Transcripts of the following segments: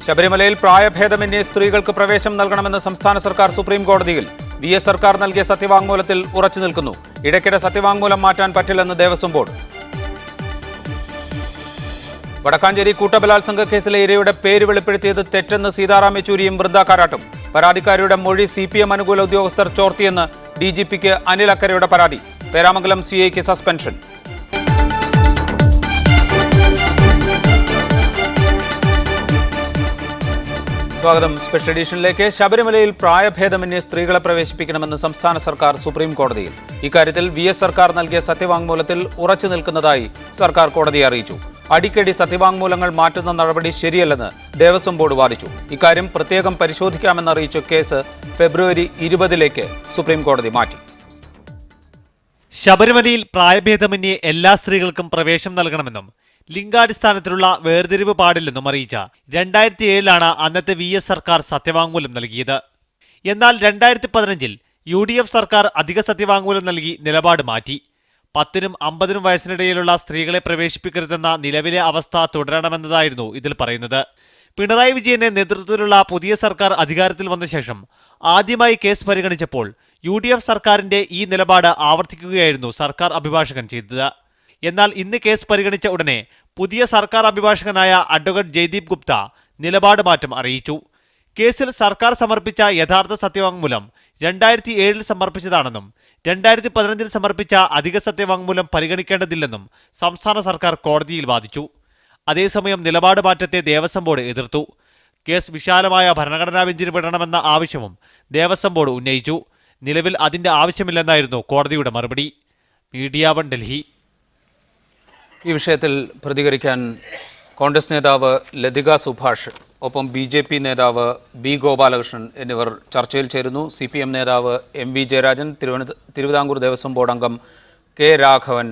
ശബരിമലയിൽ പ്രായഭേദമന്യേ സ്ത്രീകൾക്ക് പ്രവേശനം നൽകണമെന്ന് സംസ്ഥാന സർക്കാർ സുപ്രീം കോടതിയിൽ. VS സർക്കാർ നൽകിയ സത്യവാങ്മൂലത്തിൽ ഉറച്ചു നിൽക്കുന്നു. ഇടയ്ക്കിടെ സത്യവാങ്മൂലം മാറ്റാൻ പറ്റില്ലെന്ന് ദേവസ്വം ബോർഡ്. വടക്കാഞ്ചേരി കൂട്ടബലാത്സംഗ കേസിലെ ഇരയുടെ പേര് വെളിപ്പെടുത്തിയത് തെറ്റെന്ന് സീതാറാം യെച്ചൂരിയും വൃന്ദ കാരാട്ടും. പരാതിക്കാരിയുടെ മൊഴി CPM അനുകൂല ഉദ്യോഗസ്ഥർ ചോർത്തിയെന്ന് DGPക്ക് അനിൽ അക്കരയുടെ പരാതി. പേരാമംഗലം CIക്ക് സസ്പെൻഷൻ. സ്വാഗതം. സ്പെഷ്യൽ എഡിഷനിലേക്ക്. ശബരിമലയിൽ പ്രായഭേദമന്യേ സ്ത്രീകളെ പ്രവേശിപ്പിക്കണമെന്ന് സംസ്ഥാന സർക്കാർ സുപ്രീം കോടതിയിൽ. ഇക്കാര്യത്തിൽ VS സർക്കാർ നൽകിയ സത്യവാങ്മൂലത്തിൽ ഉറച്ചു നിൽക്കുന്നതായി സർക്കാർ കോടതിയെ അറിയിച്ചു. അടിക്കടി സത്യവാങ്മൂലങ്ങൾ മാറ്റുന്ന നടപടി ശരിയല്ലെന്ന് ദേവസ്വം ബോർഡ് വാദിച്ചു. ഇക്കാര്യം പ്രത്യേകം പരിശോധിക്കാമെന്നറിയിച്ച കേസ് ഫെബ്രുവരി 20 സുപ്രീം കോടതി മാറ്റി. ശബരിമലയിൽ പ്രായഭേദമന്യേ എല്ലാ സ്ത്രീകൾക്കും പ്രവേശനം നൽകണമെന്നും ലിംഗാടിസ്ഥാനത്തിലുള്ള വേർതിരിവ് പാടില്ലെന്നും അറിയിച്ച 2007 അന്നത്തെ VS സർക്കാർ സത്യവാങ്മൂലം നൽകിയത്. എന്നാൽ 2015 UDF സർക്കാർ അധിക സത്യവാങ്മൂലം നൽകി നിലപാട് മാറ്റി. 10നും 50നും വയസ്സിനിടയിലുള്ള സ്ത്രീകളെ പ്രവേശിപ്പിക്കരുതെന്ന നിലവിലെ അവസ്ഥ തുടരണമെന്നതായിരുന്നു ഇതിൽ പറയുന്നത്. പിണറായി വിജയന്റെ നേതൃത്വത്തിലുള്ള പുതിയ സർക്കാർ അധികാരത്തിൽ വന്ന ശേഷം ആദ്യമായി കേസ് പരിഗണിച്ചപ്പോൾ UDF സർക്കാരിന്റെ ഈ നിലപാട് ആവർത്തിക്കുകയായിരുന്നു സർക്കാർ അഭിഭാഷകൻ ചെയ്തത്. എന്നാൽ ഇന്ന് കേസ് പരിഗണിച്ച ഉടനെ പുതിയ സർക്കാർ അഭിഭാഷകനായ അഡ്വക്കേറ്റ് ജയ്ദീപ് ഗുപ്ത നിലപാട് മാറ്റം അറിയിച്ചു. കേസിൽ സർക്കാർ സമർപ്പിച്ച യഥാർത്ഥ സത്യവാങ്മൂലം 2007 സമർപ്പിച്ചതാണെന്നും 2015 സമർപ്പിച്ച അധിക സത്യവാങ്മൂലം പരിഗണിക്കേണ്ടതില്ലെന്നും സംസ്ഥാന സർക്കാർ കോടതിയിൽ വാദിച്ചു. അതേസമയം നിലപാട് മാറ്റത്തെ ദേവസ്വം ബോർഡ് എതിർത്തു. കേസ് വിശാലമായ ഭരണഘടനാ ബെഞ്ചിന് വിടണമെന്ന ആവശ്യവും ദേവസ്വം ബോർഡ് ഉന്നയിച്ചു. നിലവിൽ അതിന്റെ ആവശ്യമില്ലെന്നായിരുന്നു കോടതിയുടെ മറുപടി. മീഡിയ 1 ഡൽഹി. ഈ വിഷയത്തിൽ പ്രതികരിക്കാൻ കോൺഗ്രസ് നേതാവ് ലതിക സുഭാഷ്, ഒപ്പം BJP നേതാവ് B ഗോപാലകൃഷ്ണൻ എന്നിവർ ചർച്ചയിൽ ചേരുന്നു. CPM നേതാവ് MV ജയരാജൻ, തിരുവിതാംകൂർ ദേവസ്വം ബോർഡ് അംഗം K രാഘവൻ,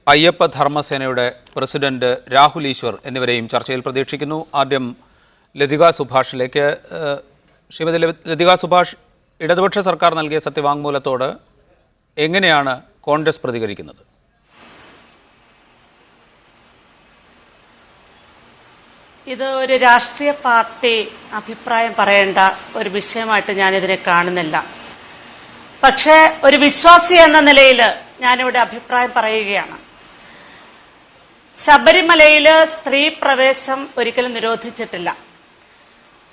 അയ്യപ്പ ധർമ്മസേനയുടെ പ്രസിഡന്റ് രാഹുൽ ഈശ്വർ എന്നിവരെയും ചർച്ചയിൽ പ്രതീക്ഷിക്കുന്നു. ആദ്യം ലതിക സുഭാഷിലേക്ക്. ശ്രീമതി ലതിക സുഭാഷ്, ഇടതുപക്ഷ സർക്കാർ നൽകിയ സത്യവാങ്മൂലത്തോട് എങ്ങനെയാണ് കോൺഗ്രസ് പ്രതികരിക്കുന്നത്? ഇത് ഒരു രാഷ്ട്രീയ പാർട്ടി അഭിപ്രായം പറയേണ്ട ഒരു വിഷയമായിട്ട് ഞാനിതിനെ കാണുന്നില്ല. പക്ഷേ ഒരു വിശ്വാസി എന്ന നിലയിൽ ഞാനിവിടെ അഭിപ്രായം പറയുകയാണ്. ശബരിമലയിൽ സ്ത്രീ പ്രവേശം ഒരിക്കലും നിരോധിച്ചിട്ടില്ല.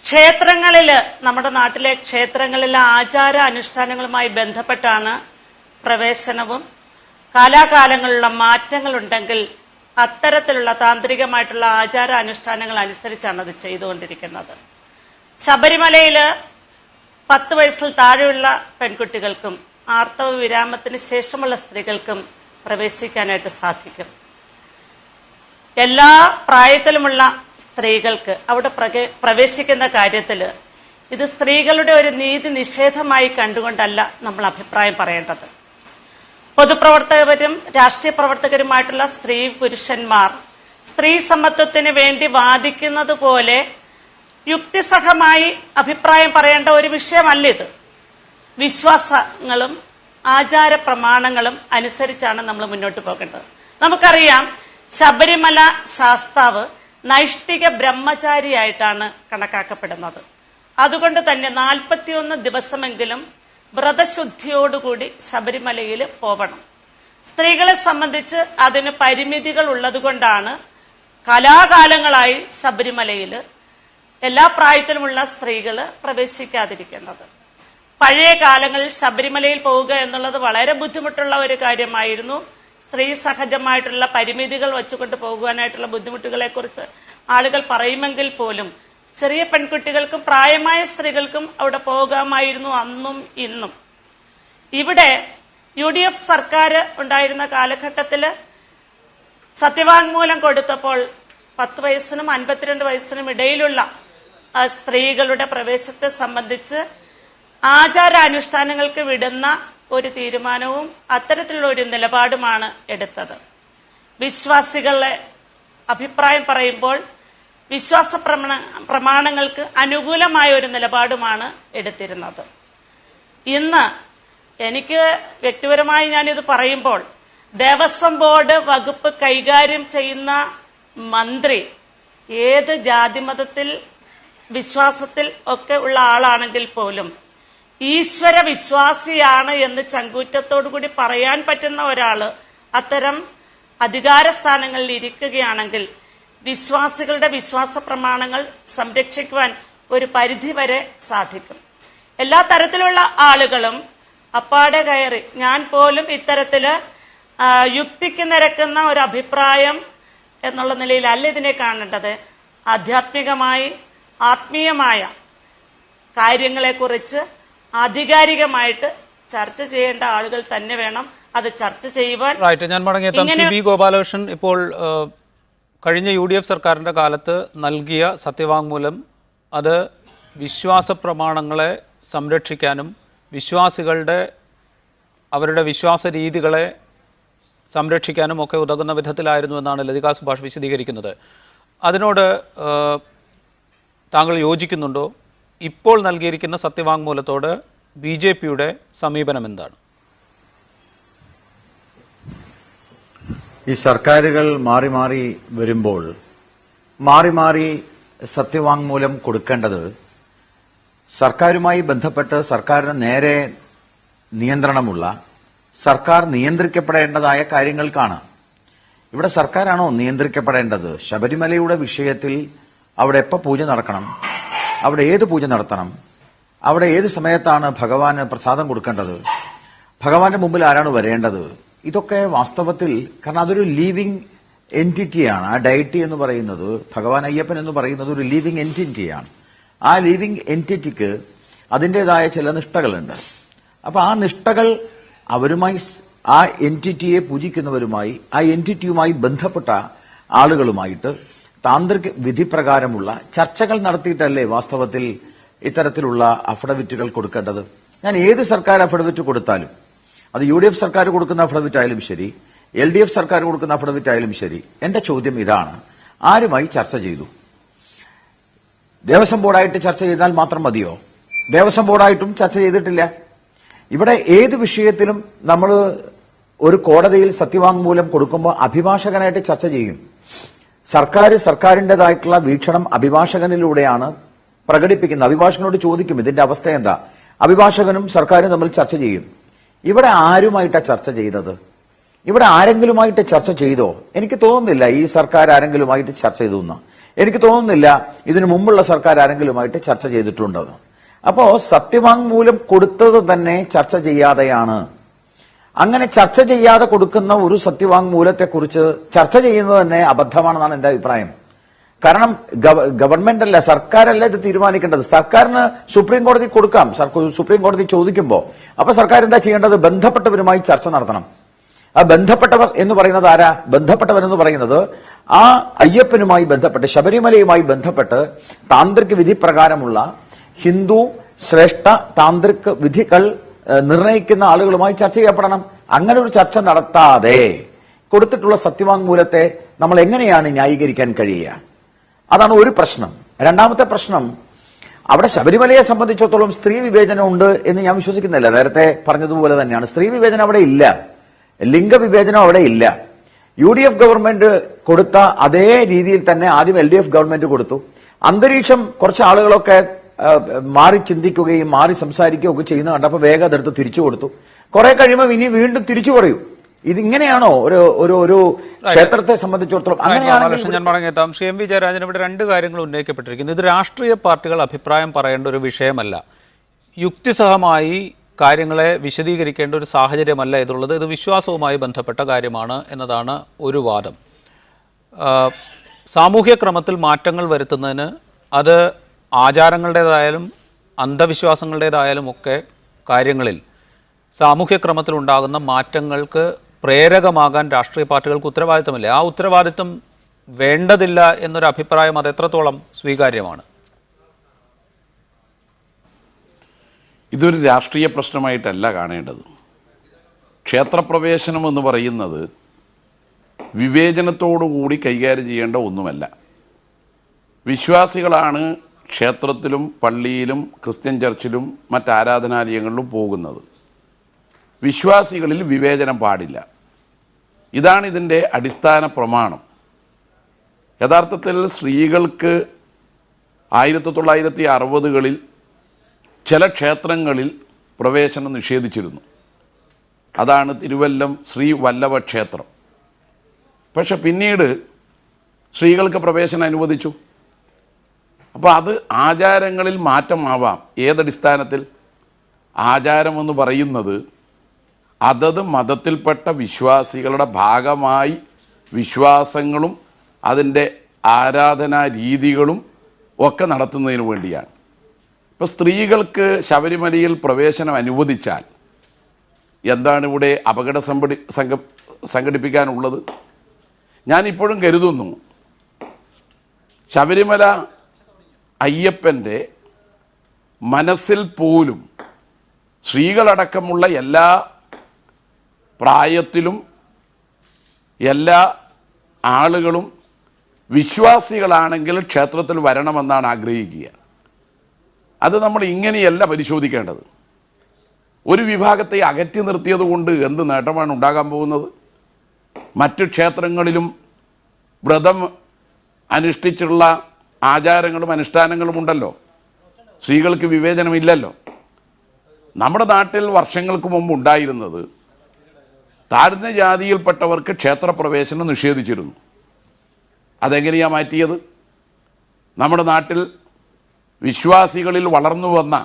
ക്ഷേത്രങ്ങളിൽ, നമ്മുടെ നാട്ടിലെ ക്ഷേത്രങ്ങളിലെ ആചാര അനുഷ്ഠാനങ്ങളുമായി ബന്ധപ്പെട്ടാണ് പ്രവേശനവും. കാലാകാലങ്ങളിലുള്ള മാറ്റങ്ങളുണ്ടെങ്കിൽ അത്തരത്തിലുള്ള താന്ത്രികമായിട്ടുള്ള ആചാര അനുഷ്ഠാനങ്ങൾ അനുസരിച്ചാണ് അത് ചെയ്തുകൊണ്ടിരിക്കുന്നത്. ശബരിമലയിൽ 10 വയസ്സിൽ താഴെയുള്ള പെൺകുട്ടികൾക്കും ആർത്തവ വിരാമത്തിന് ശേഷമുള്ള സ്ത്രീകൾക്കും പ്രവേശിക്കാനായിട്ട് സാധിക്കും. എല്ലാ പ്രായത്തിലുമുള്ള സ്ത്രീകൾക്ക് അവിടെ പ്രവേശിക്കുന്ന കാര്യത്തിൽ ഇത് സ്ത്രീകളുടെ ഒരു നീതി നിഷേധമായി കണ്ടുകൊണ്ടല്ല നമ്മൾ അഭിപ്രായം പറയേണ്ടത്. പൊതുപ്രവർത്തകരും രാഷ്ട്രീയ പ്രവർത്തകരുമായിട്ടുള്ള സ്ത്രീ പുരുഷന്മാർ സ്ത്രീ സമത്വത്തിന് വേണ്ടി വാദിക്കുന്നത് പോലെ യുക്തിസഹമായി അഭിപ്രായം പറയേണ്ട ഒരു വിഷയമല്ല ഇത്. വിശ്വാസങ്ങളും ആചാര പ്രമാണങ്ങളും അനുസരിച്ചാണ് നമ്മൾ മുന്നോട്ട് പോകേണ്ടത്. നമുക്കറിയാം, ശബരിമല ശാസ്താവ് നൈഷ്ഠിക ബ്രഹ്മചാരിയായിട്ടാണ് കണക്കാക്കപ്പെടുന്നത്. അതുകൊണ്ട് തന്നെ 41 ദിവസമെങ്കിലും വ്രതശുദ്ധിയോടുകൂടി ശബരിമലയിൽ പോവണം. സ്ത്രീകളെ സംബന്ധിച്ച് അതിന് പരിമിതികൾ ഉള്ളതുകൊണ്ടാണ് കലാകാലങ്ങളായി ശബരിമലയിൽ എല്ലാ പ്രായത്തിലുമുള്ള സ്ത്രീകൾ പ്രവേശിക്കാതിരിക്കുന്നത്. പഴയ കാലങ്ങളിൽ ശബരിമലയിൽ പോവുക എന്നുള്ളത് വളരെ ബുദ്ധിമുട്ടുള്ള ഒരു കാര്യമായിരുന്നു. സ്ത്രീ സഹജമായിട്ടുള്ള പരിമിതികൾ വെച്ചുകൊണ്ട് പോകുവാനായിട്ടുള്ള ബുദ്ധിമുട്ടുകളെ കുറിച്ച് ആളുകൾ പറയുമെങ്കിൽ പോലും ചെറിയ പെൺകുട്ടികൾക്കും പ്രായമായ സ്ത്രീകൾക്കും അവിടെ പോകാമായിരുന്നു അന്നും ഇന്നും. ഇവിടെ UDF സർക്കാർ ഉണ്ടായിരുന്ന കാലഘട്ടത്തിൽ സത്യവാങ്മൂലം കൊടുത്തപ്പോൾ 10 വയസ്സിനും 52 വയസ്സിനും ഇടയിലുള്ള സ്ത്രീകളുടെ പ്രവേശത്തെ സംബന്ധിച്ച് ആചാരാനുഷ്ഠാനങ്ങൾക്ക് വിടുന്ന ഒരു തീരുമാനവും അത്തരത്തിലുള്ള ഒരു നിലപാടുമാണ് എടുത്തത്. വിശ്വാസികളെ അഭിപ്രായം പറയുമ്പോൾ വിശ്വാസ പ്രമാണങ്ങൾക്ക് അനുകൂലമായ ഒരു നിലപാടുമാണ് എടുത്തിരുന്നത്. ഇന്ന് എനിക്ക് വ്യക്തിപരമായി ഞാനിത് പറയുമ്പോൾ ദേവസ്വം ബോർഡ് വകുപ്പ് കൈകാര്യം ചെയ്യുന്ന മന്ത്രി ഏത് ജാതിമതത്തിൽ വിശ്വാസത്തിൽ ഒക്കെ ഉള്ള ആളാണെങ്കിൽ പോലും ഈശ്വര വിശ്വാസിയാണ് എന്ന് ചങ്കൂറ്റത്തോടു കൂടി പറയാൻ പറ്റുന്ന ഒരാള് അത്തരം അധികാര സ്ഥാനങ്ങളിൽ ഇരിക്കുകയാണെങ്കിൽ വിശ്വാസികളുടെ വിശ്വാസ പ്രമാണങ്ങൾ സംരക്ഷിക്കുവാൻ ഒരു പരിധിവരെ സാധിക്കും. എല്ലാ തരത്തിലുള്ള ആളുകളും അപ്പാടെ കയറി, ഞാൻ പോലും ഇത്തരത്തില് യുക്തിക്ക് നിരക്കുന്ന ഒരു അഭിപ്രായം എന്നുള്ള നിലയിലല്ല ഇതിനെ കാണേണ്ടത്. ആധ്യാത്മികമായി ആത്മീയമായ കാര്യങ്ങളെക്കുറിച്ച് ആധികാരികമായിട്ട് ചർച്ച ചെയ്യേണ്ട ആളുകൾ തന്നെ വേണം അത് ചർച്ച ചെയ്യുവാൻ. ഞാൻ മടങ്ങിയെത്താം. ശ്രീ ബി ഗോപാലകൃഷ്ണൻ, ഇപ്പോൾ കഴിഞ്ഞ UDF സർക്കാരിൻ്റെ കാലത്ത് നൽകിയ സത്യവാങ്മൂലം അത് വിശ്വാസ പ്രമാണങ്ങളെ സംരക്ഷിക്കാനും വിശ്വാസികളുടെ അവരുടെ വിശ്വാസ രീതികളെ സംരക്ഷിക്കാനും ഒക്കെ ഉതകുന്ന വിധത്തിലായിരുന്നു എന്നാണ് ലതിക സുഭാഷ് വിശദീകരിക്കുന്നത്. അതിനോട് താങ്കൾ യോജിക്കുന്നുണ്ടോ? ഇപ്പോൾ നൽകിയിരിക്കുന്ന സത്യവാങ്മൂലത്തോട് BJPയുടെ സമീപനം എന്താണ്? ഈ സർക്കാരുകൾ മാറി മാറി വരുമ്പോൾ മാറി മാറി സത്യവാങ്മൂലം കൊടുക്കേണ്ടത് സർക്കാരുമായി ബന്ധപ്പെട്ട് സർക്കാരിന് നേരെ നിയന്ത്രണമുള്ള, സർക്കാർ നിയന്ത്രിക്കപ്പെടേണ്ടതായ കാര്യങ്ങൾക്കാണ്. ഇവിടെ സർക്കാരാണോ നിയന്ത്രിക്കപ്പെടേണ്ടത്? ശബരിമലയുടെ വിഷയത്തിൽ അവിടെ എപ്പോൾ പൂജ നടക്കണം, അവിടെ ഏത് പൂജ നടത്തണം, അവിടെ ഏത് സമയത്താണ് ഭഗവാന് പ്രസാദം കൊടുക്കേണ്ടത്, ഭഗവാന്റെ മുമ്പിൽ ആരാണ് വരേണ്ടത്, ഇതൊക്കെ വാസ്തവത്തിൽ, കാരണം അതൊരു ലീവിംഗ് എൻറ്റിറ്റിയാണ്. ആ ഡയറ്റി എന്ന് പറയുന്നത്, ഭഗവാൻ അയ്യപ്പൻ എന്ന് പറയുന്നത് ഒരു ലീവിംഗ് എൻറ്റിറ്റിയാണ്. ആ ലീവിംഗ് എൻറ്റിറ്റിക്ക് അതിൻ്റെതായ ചില നിഷ്ഠകളുണ്ട്. അപ്പൊ ആ നിഷ്ഠകൾ അവരുമായി, ആ എൻറ്റിറ്റിയെ പൂജിക്കുന്നവരുമായി, ആ എൻറ്റിറ്റിയുമായി ബന്ധപ്പെട്ട ആളുകളുമായിട്ട് താന്ത്രിക വിധിപ്രകാരമുള്ള ചർച്ചകൾ നടത്തിയിട്ടല്ലേ വാസ്തവത്തിൽ ഇത്തരത്തിലുള്ള അഫിഡവിറ്റുകൾ കൊടുക്കേണ്ടത്. ഞാൻ ഏത് സർക്കാർ അഫിഡവിറ്റ് കൊടുത്താലും, അത് UDF സർക്കാർ കൊടുക്കുന്ന അഫിഡവിറ്റ് ആയാലും ശരി, LDF സർക്കാർ കൊടുക്കുന്ന അഫിഡവിറ്റ് ആയാലും ശരി, എന്റെ ചോദ്യം ഇതാണ്: ആരുമായി ചർച്ച ചെയ്തു? ദേവസ്വം ബോർഡായിട്ട് ചർച്ച ചെയ്താൽ മാത്രം മതിയോ? ദേവസ്വം ബോർഡായിട്ടും ചർച്ച ചെയ്തിട്ടില്ല. ഇവിടെ ഏത് വിഷയത്തിലും നമ്മൾ ഒരു കോടതിയിൽ സത്യവാങ്മൂലം കൊടുക്കുമ്പോൾ അഭിഭാഷകനായിട്ട് ചർച്ച ചെയ്യും. സർക്കാരിൻ്റെതായിട്ടുള്ള വീക്ഷണം അഭിഭാഷകനിലൂടെയാണ് പ്രകടിപ്പിക്കുന്നത്. അഭിഭാഷകനോട് ചോദിക്കും ഇതിന്റെ അവസ്ഥ എന്താ, അഭിഭാഷകനും സർക്കാരും തമ്മിൽ ചർച്ച ചെയ്യും. ഇവിടെ ആരുമായിട്ടാണ് ചർച്ച ചെയ്തത്? ഇവിടെ ആരെങ്കിലുമായിട്ട് ചർച്ച ചെയ്തോ? എനിക്ക് തോന്നുന്നില്ല ഈ സർക്കാർ ആരെങ്കിലുമായിട്ട് ചർച്ച ചെയ്തു എന്ന്. എനിക്ക് തോന്നുന്നില്ല ഇതിനു മുമ്പുള്ള സർക്കാർ ആരെങ്കിലുമായിട്ട് ചർച്ച ചെയ്തിട്ടുണ്ടെന്ന്. അപ്പോ സത്യവാങ്മൂലം കൊടുത്തത് തന്നെ ചർച്ച ചെയ്യാതെയാണ്. അങ്ങനെ ചർച്ച ചെയ്യാതെ കൊടുക്കുന്ന ഒരു സത്യവാങ്മൂലത്തെക്കുറിച്ച് ചർച്ച ചെയ്യുന്നത് തന്നെ അബദ്ധമാണെന്നാണ് എന്റെ അഭിപ്രായം. കാരണം ഗവൺമെന്റ് അല്ല, സർക്കാരല്ല ഇത് തീരുമാനിക്കേണ്ടത്. സർക്കാരിന് സുപ്രീം കോടതി കൊടുക്കാം, സുപ്രീം കോടതി ചോദിക്കുമ്പോൾ. അപ്പൊ സർക്കാർ എന്താ ചെയ്യേണ്ടത്? ബന്ധപ്പെട്ടവരുമായി ചർച്ച നടത്തണം. ആ ബന്ധപ്പെട്ടവർ എന്ന് പറയുന്നത് ആരാ? ബന്ധപ്പെട്ടവർ എന്ന് പറയുന്നത് ആ അയ്യപ്പനുമായി ബന്ധപ്പെട്ട്, ശബരിമലയുമായി ബന്ധപ്പെട്ട് താന്ത്രിക വിധി പ്രകാരമുള്ള ഹിന്ദു ശ്രേഷ്ഠ താന്ത്രിക വിധികൾ നിർണയിക്കുന്ന ആളുകളുമായി ചർച്ച ചെയ്യപ്പെടണം. അങ്ങനെ ഒരു ചർച്ച നടത്താതെ കൊടുത്തിട്ടുള്ള സത്യവാങ്മൂലത്തെ നമ്മൾ എങ്ങനെയാണ് ന്യായീകരിക്കാൻ കഴിയുക? അതാണ് ഒരു പ്രശ്നം. രണ്ടാമത്തെ പ്രശ്നം, അവിടെ ശബരിമലയെ സംബന്ധിച്ചിടത്തോളം സ്ത്രീ വിവേചനം ഉണ്ട് എന്ന് ഞാൻ വിശ്വസിക്കുന്നില്ല. നേരത്തെ പറഞ്ഞതുപോലെ തന്നെയാണ്, സ്ത്രീ വിവേചനം അവിടെ ഇല്ല, ലിംഗവിവേചനം അവിടെ ഇല്ല. UDF ഗവൺമെന്റ് കൊടുത്ത അതേ രീതിയിൽ തന്നെ ആദ്യം LDF ഗവൺമെന്റ് കൊടുത്തു. അന്തരീക്ഷം കുറച്ച് ആളുകളൊക്കെ മാറി ചിന്തിക്കുകയും മാറി സംസാരിക്കുകയും ഒക്കെ ചെയ്യുന്ന കണ്ടപ്പോൾ വേഗം അതെടുത്ത് തിരിച്ചു കൊടുത്തു. കുറെ കഴിയുമ്പോൾ ഇനി വീണ്ടും തിരിച്ചു പറയൂ. ഇതിങ്ങനെയാണോ ഒരു ക്ഷേത്രത്തെ സംബന്ധിച്ചിടത്തോളം? അങ്ങനെയാണെങ്കിൽ ഞാൻ മടങ്ങിയെത്താം. ശ്രീ MV ജയരാജൻ, ഇവിടെ രണ്ട് കാര്യങ്ങൾ ഉന്നയിക്കപ്പെട്ടിരിക്കുന്നു. ഇത് രാഷ്ട്രീയ പാർട്ടികൾ അഭിപ്രായം പറയേണ്ട ഒരു വിഷയമല്ല, യുക്തിസഹമായി കാര്യങ്ങളെ വിശദീകരിക്കേണ്ട ഒരു സാഹചര്യമല്ല ഇതുള്ളത്. ഇത് വിശ്വാസവുമായി ബന്ധപ്പെട്ട കാര്യമാണ് എന്നതാണ് ഒരു വാദം. സാമൂഹ്യ ക്രമത്തിൽ മാറ്റങ്ങൾ വരുത്തുന്നതിന് അത് ആചാരങ്ങളുടേതായാലും അന്ധവിശ്വാസങ്ങളുടേതായാലും ഒക്കെ കാര്യങ്ങളിൽ സാമൂഹ്യക്രമത്തിലുണ്ടാകുന്ന മാറ്റങ്ങൾക്ക് പ്രേരകമാകാൻ രാഷ്ട്രീയ പാർട്ടികൾക്ക് ഉത്തരവാദിത്തമില്ല. ആ ഉത്തരവാദിത്തം വേണ്ടതില്ല എന്നൊരു അഭിപ്രായം അത് എത്രത്തോളം സ്വീകാര്യമാണ്? ഇതൊരു രാഷ്ട്രീയ പ്രശ്നമായിട്ടല്ല കാണേണ്ടത്. ക്ഷേത്രപ്രവേശനം എന്ന് പറയുന്നത് വിവേചനത്തോടുകൂടി കൈകാര്യം ചെയ്യേണ്ട ഒന്നുമല്ല. വിശ്വാസികളാണ് ക്ഷേത്രത്തിലും പള്ളിയിലും ക്രിസ്ത്യൻ ചർച്ചിലും മറ്റാരാധനാലയങ്ങളിലും പോകുന്നത്. വിശ്വാസികളിൽ വിവേചനം പാടില്ല. ഇതാണ് ഇതിൻ്റെ അടിസ്ഥാന പ്രമാണം. യഥാർത്ഥത്തിൽ സ്ത്രീകൾക്ക് 1960കളിൽ ചില ക്ഷേത്രങ്ങളിൽ പ്രവേശനം നിഷേധിച്ചിരുന്നു. അതാണ് തിരുവല്ലം ശ്രീ വല്ലഭ ക്ഷേത്രം. പക്ഷെ പിന്നീട് സ്ത്രീകൾക്ക് പ്രവേശനം അനുവദിച്ചു. അപ്പോൾ അത് ആചാരങ്ങളിൽ മാറ്റമാവാം. ഏതടിസ്ഥാനത്തിൽ? ആചാരമെന്ന് പറയുന്നത് അതത് മതത്തിൽപ്പെട്ട വിശ്വാസികളുടെ ഭാഗമായി വിശ്വാസങ്ങളും അതിൻ്റെ ആരാധനാ രീതികളും ഒക്കെ നടത്തുന്നതിന് വേണ്ടിയാണ്. ഇപ്പോൾ സ്ത്രീകൾക്ക് ശബരിമലയിൽ പ്രവേശനം അനുവദിച്ചാൽ എന്താണ് ഇവിടെ അപകട സംഘടിപ്പിക്കാനുള്ളത്? ഞാനിപ്പോഴും കരുതുന്നു ശബരിമല അയ്യപ്പൻ്റെ മനസ്സിൽ പോലും സ്ത്രീകളടക്കമുള്ള എല്ലാ പ്രായത്തിലും എല്ലാ ആളുകളും വിശ്വാസികളാണെങ്കിൽ ക്ഷേത്രത്തിൽ വരണമെന്നാണ് ആഗ്രഹിക്കുക. അത് നമ്മൾ ഇങ്ങനെയല്ല പരിശോധിക്കേണ്ടത്. ഒരു വിഭാഗത്തെ അകറ്റി നിർത്തിയത് കൊണ്ട് എന്ത് നേട്ടമാണ് ഉണ്ടാകാൻ പോകുന്നത്? മറ്റ് ക്ഷേത്രങ്ങളിലും വ്രതം അനുഷ്ഠിച്ചുള്ള ആചാരങ്ങളും അനുഷ്ഠാനങ്ങളും ഉണ്ടല്ലോ. സ്ത്രീകൾക്ക് വിവേചനമില്ലല്ലോ. നമ്മുടെ നാട്ടിൽ വർഷങ്ങൾക്ക് മുമ്പ് ഉണ്ടായിരുന്നത് താഴ്ന്ന ജാതിയിൽപ്പെട്ടവർക്ക് ക്ഷേത്രപ്രവേശനം നിഷേധിച്ചിരുന്നു. അതെങ്ങനെയാണ് മാറ്റിയത്? നമ്മുടെ നാട്ടിൽ വിശ്വാസികളിൽ വളർന്നു വന്ന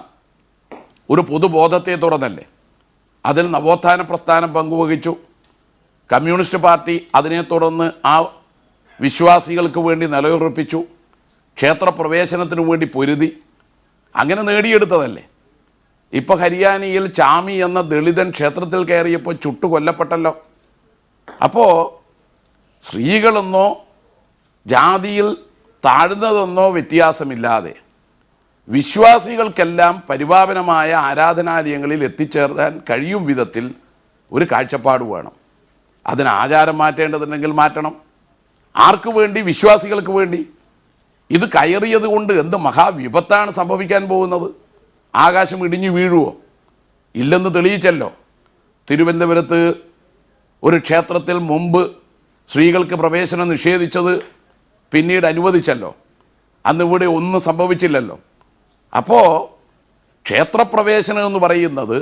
ഒരു പൊതുബോധത്തെ തുറന്നല്ലേ. അതിൽ നവോത്ഥാന പ്രസ്ഥാനം പങ്കുവഹിച്ചു. കമ്മ്യൂണിസ്റ്റ് പാർട്ടി അതിനെ തുടർന്ന് ആ വിശ്വാസികൾക്ക് വേണ്ടി നിലയുറപ്പിച്ചു. ക്ഷേത്രപ്രവേശനത്തിനു വേണ്ടി പൊരുതി. അങ്ങനെ നേടിയെടുത്തതല്ലേ. ഇപ്പോൾ ഹരിയാനയിൽ ചാമി എന്ന ദളിതൻ ക്ഷേത്രത്തിൽ കയറിയപ്പോൾ ചുട്ടു കൊല്ലപ്പെട്ടല്ലോ. അപ്പോൾ സ്ത്രീകളെന്നോ ജാതിയിൽ താഴ്ന്നതെന്നോ വ്യത്യാസമില്ലാതെ വിശ്വാസികൾക്കെല്ലാം പരിപാവനമായ ആരാധനാലയങ്ങളിൽ എത്തിച്ചേർക്കാൻ കഴിയും വിധത്തിൽ ഒരു കാഴ്ചപ്പാട് വേണം. അതിന് ആചാരം മാറ്റേണ്ടതുണ്ടെങ്കിൽ മാറ്റണം. ആർക്ക് വേണ്ടി? വിശ്വാസികൾക്ക് വേണ്ടി. ഇത് കയറിയത് കൊണ്ട് എന്ത് മഹാവിപത്താണ് സംഭവിക്കാൻ പോകുന്നത്? ആകാശം ഇടിഞ്ഞു വീഴുവോ? ഇല്ലെന്ന് തെളിയിച്ചല്ലോ. തിരുവനന്തപുരത്ത് ഒരു ക്ഷേത്രത്തിൽ മുമ്പ് സ്ത്രീകൾക്ക് പ്രവേശനം നിഷേധിച്ചത് പിന്നീട് അനുവദിച്ചല്ലോ. അന്നിവിടെ ഒന്നും സംഭവിച്ചില്ലല്ലോ. അപ്പോൾ ക്ഷേത്രപ്രവേശനം എന്ന് പറയുന്നത്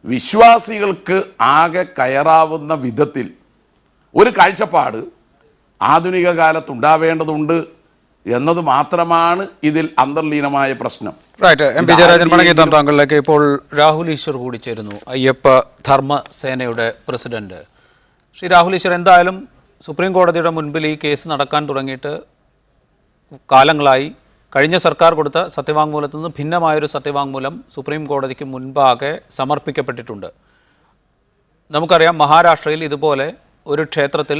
വിശ്വാസികൾക്ക് ആകെ കയറാവുന്ന വിധത്തിൽ ഒരു കാഴ്ചപ്പാട് ആധുനിക കാലത്തുണ്ടാവേണ്ടതുണ്ട് എന്നത് മാത്രമാണ് ഇതിൽ അന്തർലീനമായ പ്രശ്നം. റൈറ്റ്. എം പി ജയരാജൻ മടങ്ങിയെത്താം താങ്കളിലേക്ക്. ഇപ്പോൾ രാഹുൽ ഈശ്വർ കൂടി ചേരുന്നു, അയ്യപ്പ ധർമ്മ സേനയുടെ പ്രസിഡന്റ്. ശ്രീ രാഹുൽ ഈശ്വർ, എന്തായാലും സുപ്രീം കോടതിയുടെ മുൻപിൽ ഈ കേസ് നടക്കാൻ തുടങ്ങിയിട്ട് കാലങ്ങളായി. കഴിഞ്ഞ സർക്കാർ കൊടുത്ത സത്യവാങ്മൂലത്തിൽ നിന്ന് ഭിന്നമായൊരു സത്യവാങ്മൂലം സുപ്രീം കോടതിക്ക് മുൻപാകെ സമർപ്പിക്കപ്പെട്ടിട്ടുണ്ട്. നമുക്കറിയാം മഹാരാഷ്ട്രയിൽ ഇതുപോലെ ഒരു ക്ഷേത്രത്തിൽ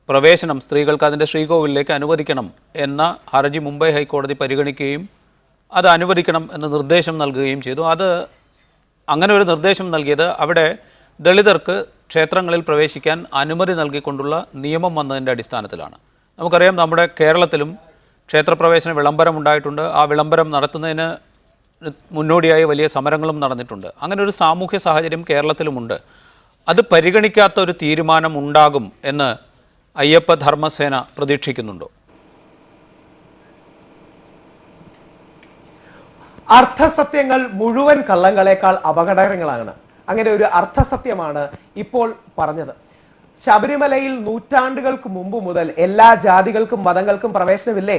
പ്രവേശനം സ്ത്രീകൾക്ക് അതിൻ്റെ ശ്രീകോവിലേക്ക് അനുവദിക്കണം എന്ന ഹർജി മുംബൈ ഹൈക്കോടതി പരിഗണിക്കുകയും അത് അനുവദിക്കണം എന്ന നിർദ്ദേശം നൽകുകയും ചെയ്തു. അത് അങ്ങനെ ഒരു നിർദ്ദേശം നൽകിയത് അവിടെ ദളിതർക്ക് ക്ഷേത്രങ്ങളിൽ പ്രവേശിക്കാൻ അനുമതി നൽകിക്കൊണ്ടുള്ള നിയമം വന്നതിൻ്റെ അടിസ്ഥാനത്തിലാണ്. നമുക്കറിയാം നമ്മുടെ കേരളത്തിലും ക്ഷേത്രപ്രവേശന വിളംബരം ഉണ്ടായിട്ടുണ്ട്. ആ വിളംബരം നടത്തുന്നതിന് മുന്നോടിയായി വലിയ സമരങ്ങളും നടന്നിട്ടുണ്ട്. അങ്ങനെ ഒരു സാമൂഹ്യ സാഹചര്യം കേരളത്തിലുമുണ്ട്. അത് പരിഗണിക്കാത്ത ഒരു തീരുമാനം ഉണ്ടാകും എന്ന് അയ്യപ്പ ധർമ്മസേന പ്രതീക്ഷിക്കുന്നുണ്ടോ? അർത്ഥസത്യങ്ങൾ മുഴുവൻ കള്ളങ്ങളെക്കാൾ അപകടകരങ്ങളാണ്. അങ്ങനെ ഒരു അർത്ഥസത്യമാണ് ഇപ്പോൾ പറഞ്ഞത്. ശബരിമലയിൽ നൂറ്റാണ്ടുകൾക്ക് മുമ്പ് മുതൽ എല്ലാ ജാതികൾക്കും മതങ്ങൾക്കും പ്രവേശനമില്ലേ?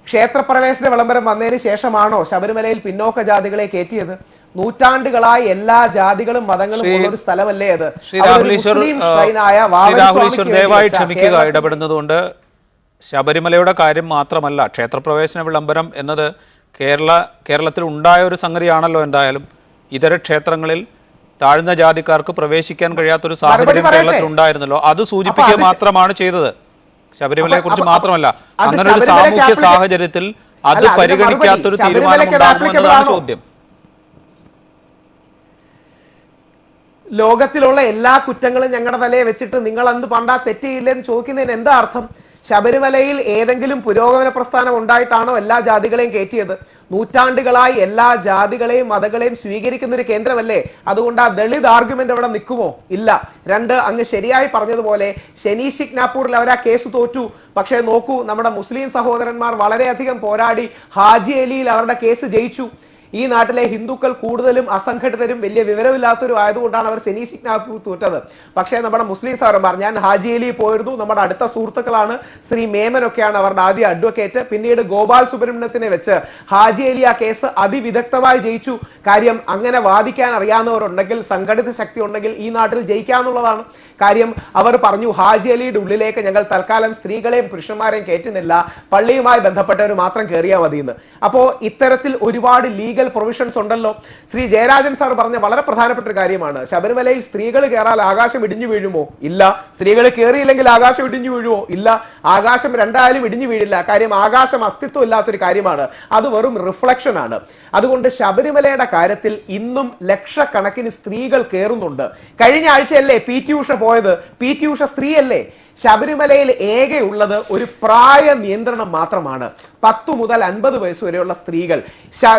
ക്ഷേത്രപ്രവേശന വിളംബരം വന്നതിന് ശേഷമാണോ ശബരിമലയിൽ പിന്നോക്ക ജാതികളെ കയറ്റിയത്? നൂറ്റാണ്ടുകളായി എല്ലാ ജാതികളും മതങ്ങളും ഉള്ള ഒരു സ്ഥലമല്ലേ അത്? ദയവായി ക്ഷമിക്കുക ഇടപെടുന്നതുകൊണ്ട്. ശബരിമലയുടെ കാര്യം മാത്രമല്ല, ക്ഷേത്രപ്രവേശന വിളംബരം എന്നത് കേരളത്തിൽ ഉണ്ടായ ഒരു സംഗതിയാണല്ലോ. എന്തായാലും ഇതര ക്ഷേത്രങ്ങളിൽ താഴ്ന്ന ജാതിക്കാർക്ക് പ്രവേശിക്കാൻ കഴിയാത്തൊരു സാഹചര്യം കേരളത്തിൽ ഉണ്ടായിരുന്നല്ലോ. അത് സൂചിപ്പിക്കുക മാത്രമാണ് ചെയ്തത്, ശബരിമലയെ കുറിച്ച് മാത്രമല്ല. അങ്ങനെ ഒരു സാമൂഹ്യ സാഹചര്യത്തിൽ അത് പരിഗണിക്കാത്തൊരു തീരുമാനം ഉണ്ടാകുമോ എന്നതാണ് ചോദ്യം. ലോകത്തിലുള്ള എല്ലാ കുറ്റങ്ങളും ഞങ്ങളുടെ തലയെ വെച്ചിട്ട് നിങ്ങൾ അന്ന് പണ്ടാ തെറ്റിയില്ലെന്ന് ചോദിക്കുന്നതിന് എന്താ അർത്ഥം? ശബരിമലയിൽ ഏതെങ്കിലും പുരോഗമന പ്രസ്ഥാനം ഉണ്ടായിട്ടാണോ എല്ലാ ജാതികളെയും കയറ്റിയത്? നൂറ്റാണ്ടുകളായി എല്ലാ ജാതികളെയും മതങ്ങളെയും സ്വീകരിക്കുന്ന ഒരു കേന്ദ്രമല്ലേ? അതുകൊണ്ട് ആ ദളിത് ആർഗ്യുമെന്റ് അവിടെ നിൽക്കുമോ? ഇല്ല. രണ്ട്, അങ്ങ് ശരിയായി പറഞ്ഞതുപോലെ ശനി ഷിഗ്നാപൂരിൽ അവർ ആ കേസ് തോറ്റു. പക്ഷേ നോക്കൂ, നമ്മുടെ മുസ്ലിം സഹോദരന്മാർ വളരെയധികം പോരാടി ഹാജി അലിയിൽ അവരുടെ കേസ് ജയിച്ചു. ഈ നാട്ടിലെ ഹിന്ദുക്കൾ കൂടുതലും അസംഘടിതരും വലിയ വിവരമില്ലാത്തവരും ആയതുകൊണ്ടാണ് അവർ ശനി ഷിഗ്നാപൂർ തോറ്റത്. പക്ഷേ നമ്മുടെ മുസ്ലിം സാറന്മാർ, ഞാൻ ഹാജി അലി പോയിരുന്നു, നമ്മുടെ അടുത്ത സുഹൃത്തുക്കളാണ്, ശ്രീ മേമനൊക്കെയാണ് അവരുടെ ആദ്യ അഡ്വക്കേറ്റ്. പിന്നീട് ഗോപാൽ സുബ്രഹ്മണ്യത്തിനെ വെച്ച് ഹാജി അലി ആ കേസ് അതിവിദഗ്ധമായി ജയിച്ചു. കാര്യം അങ്ങനെ വാദിക്കാൻ അറിയാവുന്നവരുണ്ടെങ്കിൽ, സംഘടിത ശക്തി ഉണ്ടെങ്കിൽ ഈ നാട്ടിൽ ജയിക്കാന്നുള്ളതാണ് കാര്യം. അവർ പറഞ്ഞു ഹാജി അലിയുടെ ഉള്ളിലേക്ക് ഞങ്ങൾ തൽക്കാലം സ്ത്രീകളെയും പുരുഷന്മാരെയും കയറ്റുന്നില്ല, പള്ളിയുമായി ബന്ധപ്പെട്ടവർ മാത്രം കയറിയാൽ മതിയെന്ന്. അപ്പോ ഇത്തരത്തിൽ ഒരുപാട് ലീഗൽ പ്രൊവിഷൻസ് ഉണ്ടല്ലോ. ശ്രീ ജയരാജൻ സാർ പറഞ്ഞ വളരെ പ്രധാനപ്പെട്ട ഒരു കാര്യമാണ്. ശബരിമലയിൽ സ്ത്രീകൾ കയറാൽ ആകാശം ഇടിഞ്ഞു വീഴുമോ? ഇല്ല. സ്ത്രീകൾ കയറിയില്ലെങ്കിൽ ആകാശം ഇടിഞ്ഞു വീഴുമോ? ഇല്ല. ആകാശം രണ്ടായാലും ഇടിഞ്ഞു വീഴില്ല. കാര്യം ആകാശം അസ്തിത്വം ഇല്ലാത്തൊരു കാര്യമാണ്, അത് വെറും റിഫ്ലക്ഷൻ ആണ്. അതുകൊണ്ട് ശബരിമലയുടെ കാര്യത്തിൽ ഇന്നും ലക്ഷക്കണക്കിന് സ്ത്രീകൾ കയറുന്നുണ്ട്. കഴിഞ്ഞ ആഴ്ചയല്ലേ പി ടി ഉഷ പോയത്? പി ടി ഉഷ സ്ത്രീയല്ലേ? ശബരിമലയിൽ ഏകെയുള്ളത് ഒരു പ്രായ നിയന്ത്രണം മാത്രമാണ്. 10 മുതൽ 50 വയസ്സ് വരെയുള്ള സ്ത്രീകൾ.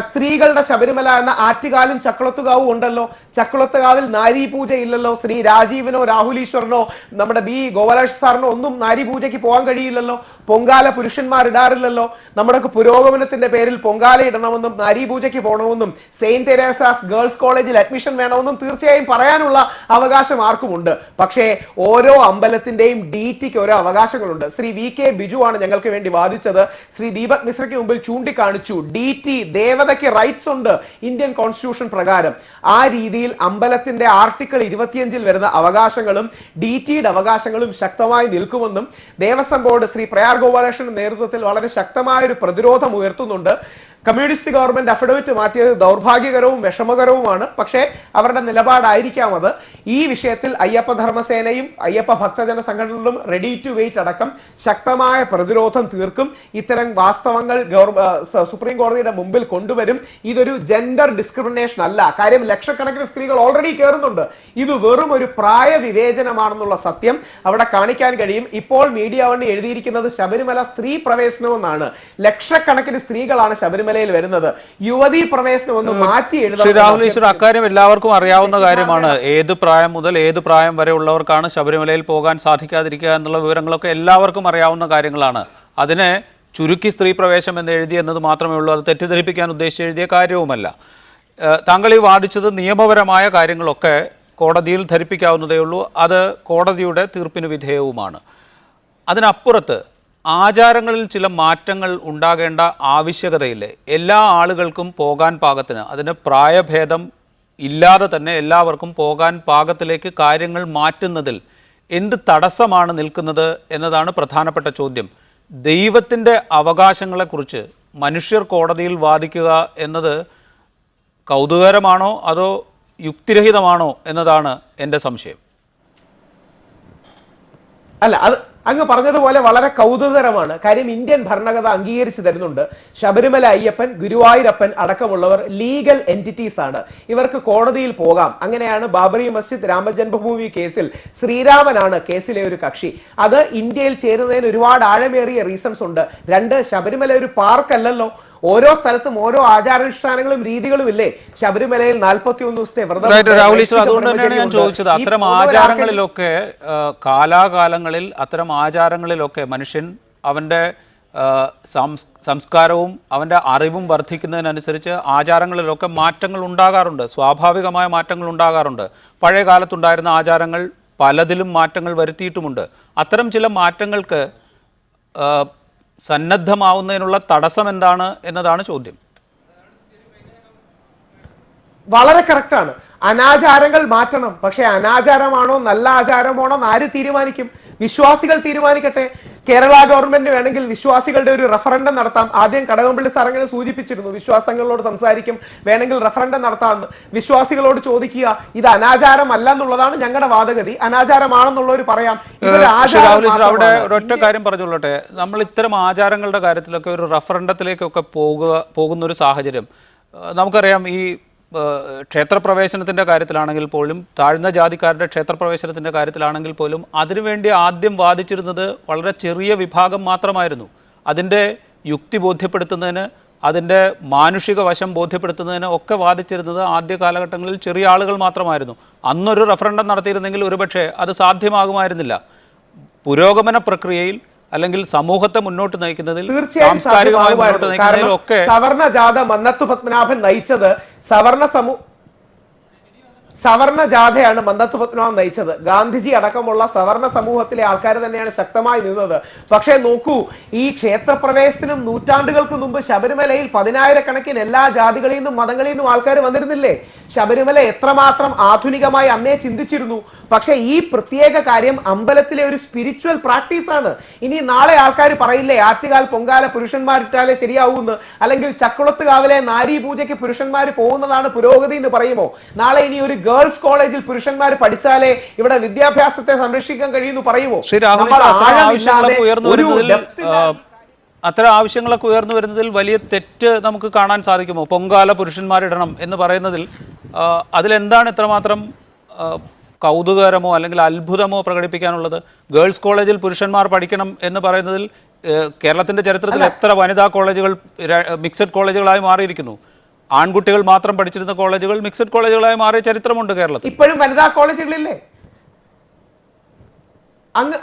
സ്ത്രീകളുടെ ശബരിമല എന്ന ആറ്റുകാലും ചക്കുളത്തുകാവും ഉണ്ടല്ലോ. ചക്കുളത്തുകാവിൽ നാരി പൂജ ഇല്ലല്ലോ. ശ്രീ രാജീവിനോ രാഹുൽ ഈശ്വറിനോ നമ്മുടെ ബി ഗോപാലകൃഷ്ണ സാറിനോ ഒന്നും നാരി പൂജയ്ക്ക് പോകാൻ കഴിയില്ലല്ലോ. പൊങ്കാല പുരുഷന്മാർ ഇടാറില്ലല്ലോ. നമ്മുടെ പുരോഗമനത്തിന്റെ പേരിൽ പൊങ്കാല ഇടണമെന്നും നാരി പൂജയ്ക്ക് പോകണമെന്നും സെയിന്റ് തെരേസാസ് ഗേൾസ് കോളേജിൽ അഡ്മിഷൻ വേണമെന്നും തീർച്ചയായും പറയാനുള്ള അവകാശം ആർക്കുമുണ്ട്. പക്ഷേ ഓരോ അമ്പലത്തിന്റെയും ഡിറ്റിക്ക് ഓരോ അവകാശങ്ങളുണ്ട്. ശ്രീ വി കെ ബിജു ആണ് ഞങ്ങൾക്ക് വേണ്ടി വാദിച്ചത്. ശ്രീ ദീപക് മിശ്രയ്ക്ക് മുമ്പിൽ ചൂണ്ടിക്കാണിച്ചു ഡിറ്റി ദേവതയ്ക്ക് റൈറ്റ്സ് ഉണ്ട് ഇന്ത്യൻ കോൺസ്റ്റിറ്റ്യൂഷൻ പ്രകാരം. ആ രീതിയിൽ അമ്പലത്തിന്റെ ആർട്ടിക്കിൾ 25 വരുന്ന അവകാശങ്ങളും ഡിറ്റിയുടെ അവകാശങ്ങളും ശക്തമായി നിൽക്കുമെന്നും ദേവസ്വം ബോർഡ് ശ്രീ പ്രയാർ ഗോപാലകൃഷ്ണന്റെ നേതൃത്വത്തിൽ വളരെ ശക്തമായ ഒരു പ്രതിരോധം ഉയർത്തുന്നുണ്ട്. കമ്മ്യൂണിസ്റ്റ് ഗവൺമെന്റ് അഫിഡവിറ്റ് മാറ്റിയത് ദൗർഭാഗ്യകരവും വിഷമകരവുമാണ്. പക്ഷേ അവരുടെ നിലപാടായിരിക്കാം അത്. ഈ വിഷയത്തിൽ അയ്യപ്പ ധർമ്മസേനയും അയ്യപ്പ ഭക്തജന സംഘടനകളും റെഡി ടു വെയിറ്റ് അടക്കം ശക്തമായ പ്രതിരോധം തീർക്കും. ഇത്തരം വാസ്തവങ്ങൾ സുപ്രീം കോടതിയുടെ മുമ്പിൽ കൊണ്ടുവരും. ഇതൊരു ജെൻഡർ ഡിസ്ക്രിമിനേഷൻ അല്ല. കാര്യം ലക്ഷക്കണക്കിന് സ്ത്രീകൾ ഓൾറെഡി കയറുന്നുണ്ട്. ഇത് വെറും ഒരു പ്രായ വിവേചനമാണെന്നുള്ള സത്യം അവിടെ കാണിക്കാൻ കഴിയും. ഇപ്പോൾ മീഡിയ വൺ എഴുതിയിരിക്കുന്നത് ശബരിമല സ്ത്രീ പ്രവേശനമെന്നാണ്. ലക്ഷക്കണക്കിന് സ്ത്രീകളാണ് ശബരിമല വരുന്നത്. യുവതീ പ്രവേശനം ഒന്ന് മാറ്റി ശ്രീ രാഹുൽ ഈശ്വർ, അക്കാര്യം എല്ലാവർക്കും അറിയാവുന്ന കാര്യമാണ്. ഏത് പ്രായം മുതൽ ഏത് പ്രായം വരെ ഉള്ളവർക്കാണ് ശബരിമലയിൽ പോകാൻ സാധിക്കാതിരിക്കുക എന്നുള്ള വിവരങ്ങളൊക്കെ എല്ലാവർക്കും അറിയാവുന്ന കാര്യങ്ങളാണ്. അതിനെ ചുരുക്കി സ്ത്രീ പ്രവേശനം എന്ന് എഴുതി എന്നത് മാത്രമേ ഉള്ളൂ. അത് തെറ്റിദ്ധരിപ്പിക്കാൻ ഉദ്ദേശിച്ച് എഴുതിയ കാര്യവുമല്ല. താങ്കൾ ഈ വാദിച്ചത് നിയമപരമായ കാര്യങ്ങളൊക്കെ കോടതിയിൽ ധരിപ്പിക്കാവുന്നതേ ഉള്ളൂ. അത് കോടതിയുടെ തീർപ്പിന് വിധേയവുമാണ്. അതിനപ്പുറത്ത് ആചാരങ്ങളിൽ ചില മാറ്റങ്ങൾ ഉണ്ടാകേണ്ട ആവശ്യകതയില്ലേ? എല്ലാ ആളുകൾക്കും പോകാൻ പാകത്തിന്, അതിന് പ്രായഭേദം ഇല്ലാതെ തന്നെ എല്ലാവർക്കും പോകാൻ പാകത്തിലേക്ക് കാര്യങ്ങൾ മാറ്റുന്നതിൽ എന്ത് തടസ്സമാണ് നിൽക്കുന്നത് എന്നതാണ് പ്രധാനപ്പെട്ട ചോദ്യം. ദൈവത്തിൻ്റെ അവകാശങ്ങളെക്കുറിച്ച് മനുഷ്യർ കോടതിയിൽ വാദിക്കുക എന്നത് കൗതുകകരമാണോ അതോ യുക്തിരഹിതമാണോ എന്നതാണ് എൻ്റെ സംശയം. അല്ല, അത് അങ്ങ് പറഞ്ഞതുപോലെ വളരെ കൗതുകകരമാണ്. കാര്യം ഇന്ത്യൻ ഭരണഘടന അംഗീകരിച്ചു തരുന്നുണ്ട് ശബരിമല അയ്യപ്പൻ, ഗുരുവായൂരപ്പൻ അടക്കമുള്ളവർ ലീഗൽ എൻറ്റിറ്റീസ് ആണ്. ഇവർക്ക് കോടതിയിൽ പോകാം. അങ്ങനെയാണ് ബാബറി മസ്ജിദ് രാമജന്മഭൂമി കേസിൽ ശ്രീരാമനാണ് കേസിലെ ഒരു കക്ഷി. അത് ഇന്ത്യയിൽ ചേരുന്നതിന് ഒരുപാട് ആഴമേറിയ റീസൺസ് ഉണ്ട്. രണ്ട്, ശബരിമല ഒരു പാർക്ക് അല്ലല്ലോ. ഓരോ സ്ഥലത്തും ഓരോ ആചാരാനുഷ്ഠാനങ്ങളും രീതികളും ഇല്ലേ? ശബരിമലയിൽ 41 ദിവസത്തെ വ്രതം. അതുകൊണ്ട് തന്നെയാണ് ഞാൻ ചോദിച്ചത്, അത്തരം ആചാരങ്ങളിലൊക്കെ കാലാകാലങ്ങളിൽ അത്തരം ആചാരങ്ങളിലൊക്കെ മനുഷ്യൻ അവൻ്റെ സംസ്കാരവും അവൻ്റെ അറിവും വർദ്ധിക്കുന്നതിനനുസരിച്ച് ആചാരങ്ങളിലൊക്കെ മാറ്റങ്ങൾ ഉണ്ടാകാറുണ്ട്. സ്വാഭാവികമായ മാറ്റങ്ങൾ ഉണ്ടാകാറുണ്ട്. പഴയ കാലത്തുണ്ടായിരുന്ന ആചാരങ്ങൾ പലതിലും മാറ്റങ്ങൾ വരുത്തിയിട്ടുമുണ്ട്. അത്തരം ചില മാറ്റങ്ങൾക്ക് സന്നദ്ധമാവുന്നതിനുള്ള തടസ്സം എന്താണ് എന്നതാണ് ചോദ്യം. വളരെ കറക്റ്റാണ്. അനാചാരങ്ങൾ മാറ്റണം. പക്ഷെ അനാചാരമാണോ നല്ല ആചാരമാണോ ആര് തീരുമാനിക്കും? വിശ്വാസികൾ തീരുമാനിക്കട്ടെ. കേരള ഗവൺമെന്റ് വേണമെങ്കിൽ വിശ്വാസികളുടെ ഒരു റഫറൻഡം നടത്താം. ആദ്യം കടകംപള്ളി സാർ അങ്ങനെ സൂചിപ്പിച്ചിരുന്നു, വിശ്വാസങ്ങളോട് സംസാരിക്കും, വേണമെങ്കിൽ റഫറൻഡം നടത്താമെന്ന്. വിശ്വാസികളോട് ചോദിക്കുക, ഇത് അനാചാരമല്ല എന്നുള്ളതാണ് ഞങ്ങളുടെ വാദഗതി, അനാചാരമാണെന്നുള്ളവർ പറയാം. അവിടെ ഒരൊറ്റ കാര്യം പറഞ്ഞുകൊള്ളട്ടെ, നമ്മൾ ഇത്തരം ആചാരങ്ങളുടെ കാര്യത്തിലൊക്കെ ഒരു റഫറൻഡത്തിലേക്കൊക്കെ പോകുന്ന ഒരു സാഹചര്യം നമുക്കറിയാം. ഈ ക്ഷേത്രപ്രവേശനത്തിൻ്റെ കാര്യത്തിലാണെങ്കിൽ പോലും, താഴ്ന്ന ജാതിക്കാരുടെ ക്ഷേത്രപ്രവേശനത്തിൻ്റെ കാര്യത്തിലാണെങ്കിൽ പോലും അതിനുവേണ്ടി ആദ്യം വാദിച്ചിരുന്നത് വളരെ ചെറിയ വിഭാഗം മാത്രമായിരുന്നു. അതിൻ്റെ യുക്തി ബോധ്യപ്പെടുത്തുന്നതിന് അതിൻ്റെ മാനുഷിക വശം ബോധ്യപ്പെടുത്തുന്നതിന് ഒക്കെ വാദിച്ചിരുന്നത് ആദ്യ കാലഘട്ടങ്ങളിൽ ചെറിയ ആളുകൾ മാത്രമായിരുന്നു. അന്നൊരു റഫറൻഡം നടത്തിയിരുന്നെങ്കിൽ ഒരുപക്ഷെ അത് സാധ്യമാകുമായിരുന്നില്ല. പുരോഗമന പ്രക്രിയയിൽ അല്ലെങ്കിൽ സമൂഹത്തെ മുന്നോട്ട് നയിക്കുന്നതിൽ, സാംസ്കാരികമായി മുന്നോട്ട് നയിക്കുന്നതിലും ഒക്കെ സവർണ ജാഥ മന്നത്തു പത്മനാഭൻ നയിച്ചത് സവർണ ജാഥയാണ് മന്നത്തു പത്മനാഭൻ നയിച്ചത്. ഗാന്ധിജി അടക്കമുള്ള സവർണ സമൂഹത്തിലെ ആൾക്കാർ തന്നെയാണ് ശക്തമായി നിന്നത്. പക്ഷേ നോക്കൂ, ഈ ക്ഷേത്രപ്രവേശത്തിനും നൂറ്റാണ്ടുകൾക്ക് മുമ്പ് ശബരിമലയിൽ 10,000-കണക്കിന് എല്ലാ ജാതികളിൽ നിന്നും മതങ്ങളിൽ നിന്നും ആൾക്കാർ വന്നിരുന്നില്ലേ? ശബരിമല എത്രമാത്രം ആധുനികമായി അന്നേ ചിന്തിച്ചിരുന്നു. പക്ഷേ ഈ പ്രത്യേക കാര്യം അമ്പലത്തിലെ ഒരു സ്പിരിച്വൽ പ്രാക്ടീസ് ആണ്. ഇനി നാളെ ആൾക്കാർ പറയില്ലേ ആറ്റുകാൽ പൊങ്കാല പുരുഷന്മാരിട്ടാലേ ശരിയാവൂന്ന്, അല്ലെങ്കിൽ ചക്കുളത്തുകാവിലെ നാരീ പൂജയ്ക്ക് പുരുഷന്മാർ പോകുന്നതാണ് പുരോഗതി എന്ന് പറയുമോ? നാളെ ഇനി ഒരു ഗേൾസ് കോളേജിൽ പുരുഷന്മാർ പഠിച്ചാലേ ഇവിടെ വിദ്യാഭ്യാസത്തെ സംരക്ഷിക്കാൻ കഴിയുമെന്ന് പറയുമോ? അത്തരം ആവശ്യങ്ങളൊക്കെ ഉയർന്നു വരുന്നതിൽ വലിയ തെറ്റ് നമുക്ക് കാണാൻ സാധിക്കുമോ? പൊങ്കാല പുരുഷന്മാരിടണം എന്ന് പറയുന്നതിൽ അതിലെന്താണ് ഇത്രമാത്രം കൗതുകകരമോ അല്ലെങ്കിൽ അത്ഭുതമോ പ്രകടിപ്പിക്കാനുള്ളത്? ഗേൾസ് കോളേജിൽ പുരുഷന്മാർ പഠിക്കണം എന്ന് പറയുന്നതിൽ കേരളത്തിൻ്റെ ചരിത്രത്തിൽ എത്ര വനിതാ കോളേജുകൾ മിക്സഡ് കോളേജുകളായി മാറിയിരിക്കുന്നു? ആൺകുട്ടികൾ മാത്രം പഠിച്ചിരുന്ന കോളേജുകൾ മിക്സഡ് കോളേജുകളായി മാറിയ ചരിത്രമുണ്ട് കേരളത്തിൽ. ഇപ്പോഴും വനിതാ കോളേജുകളില്ലേ?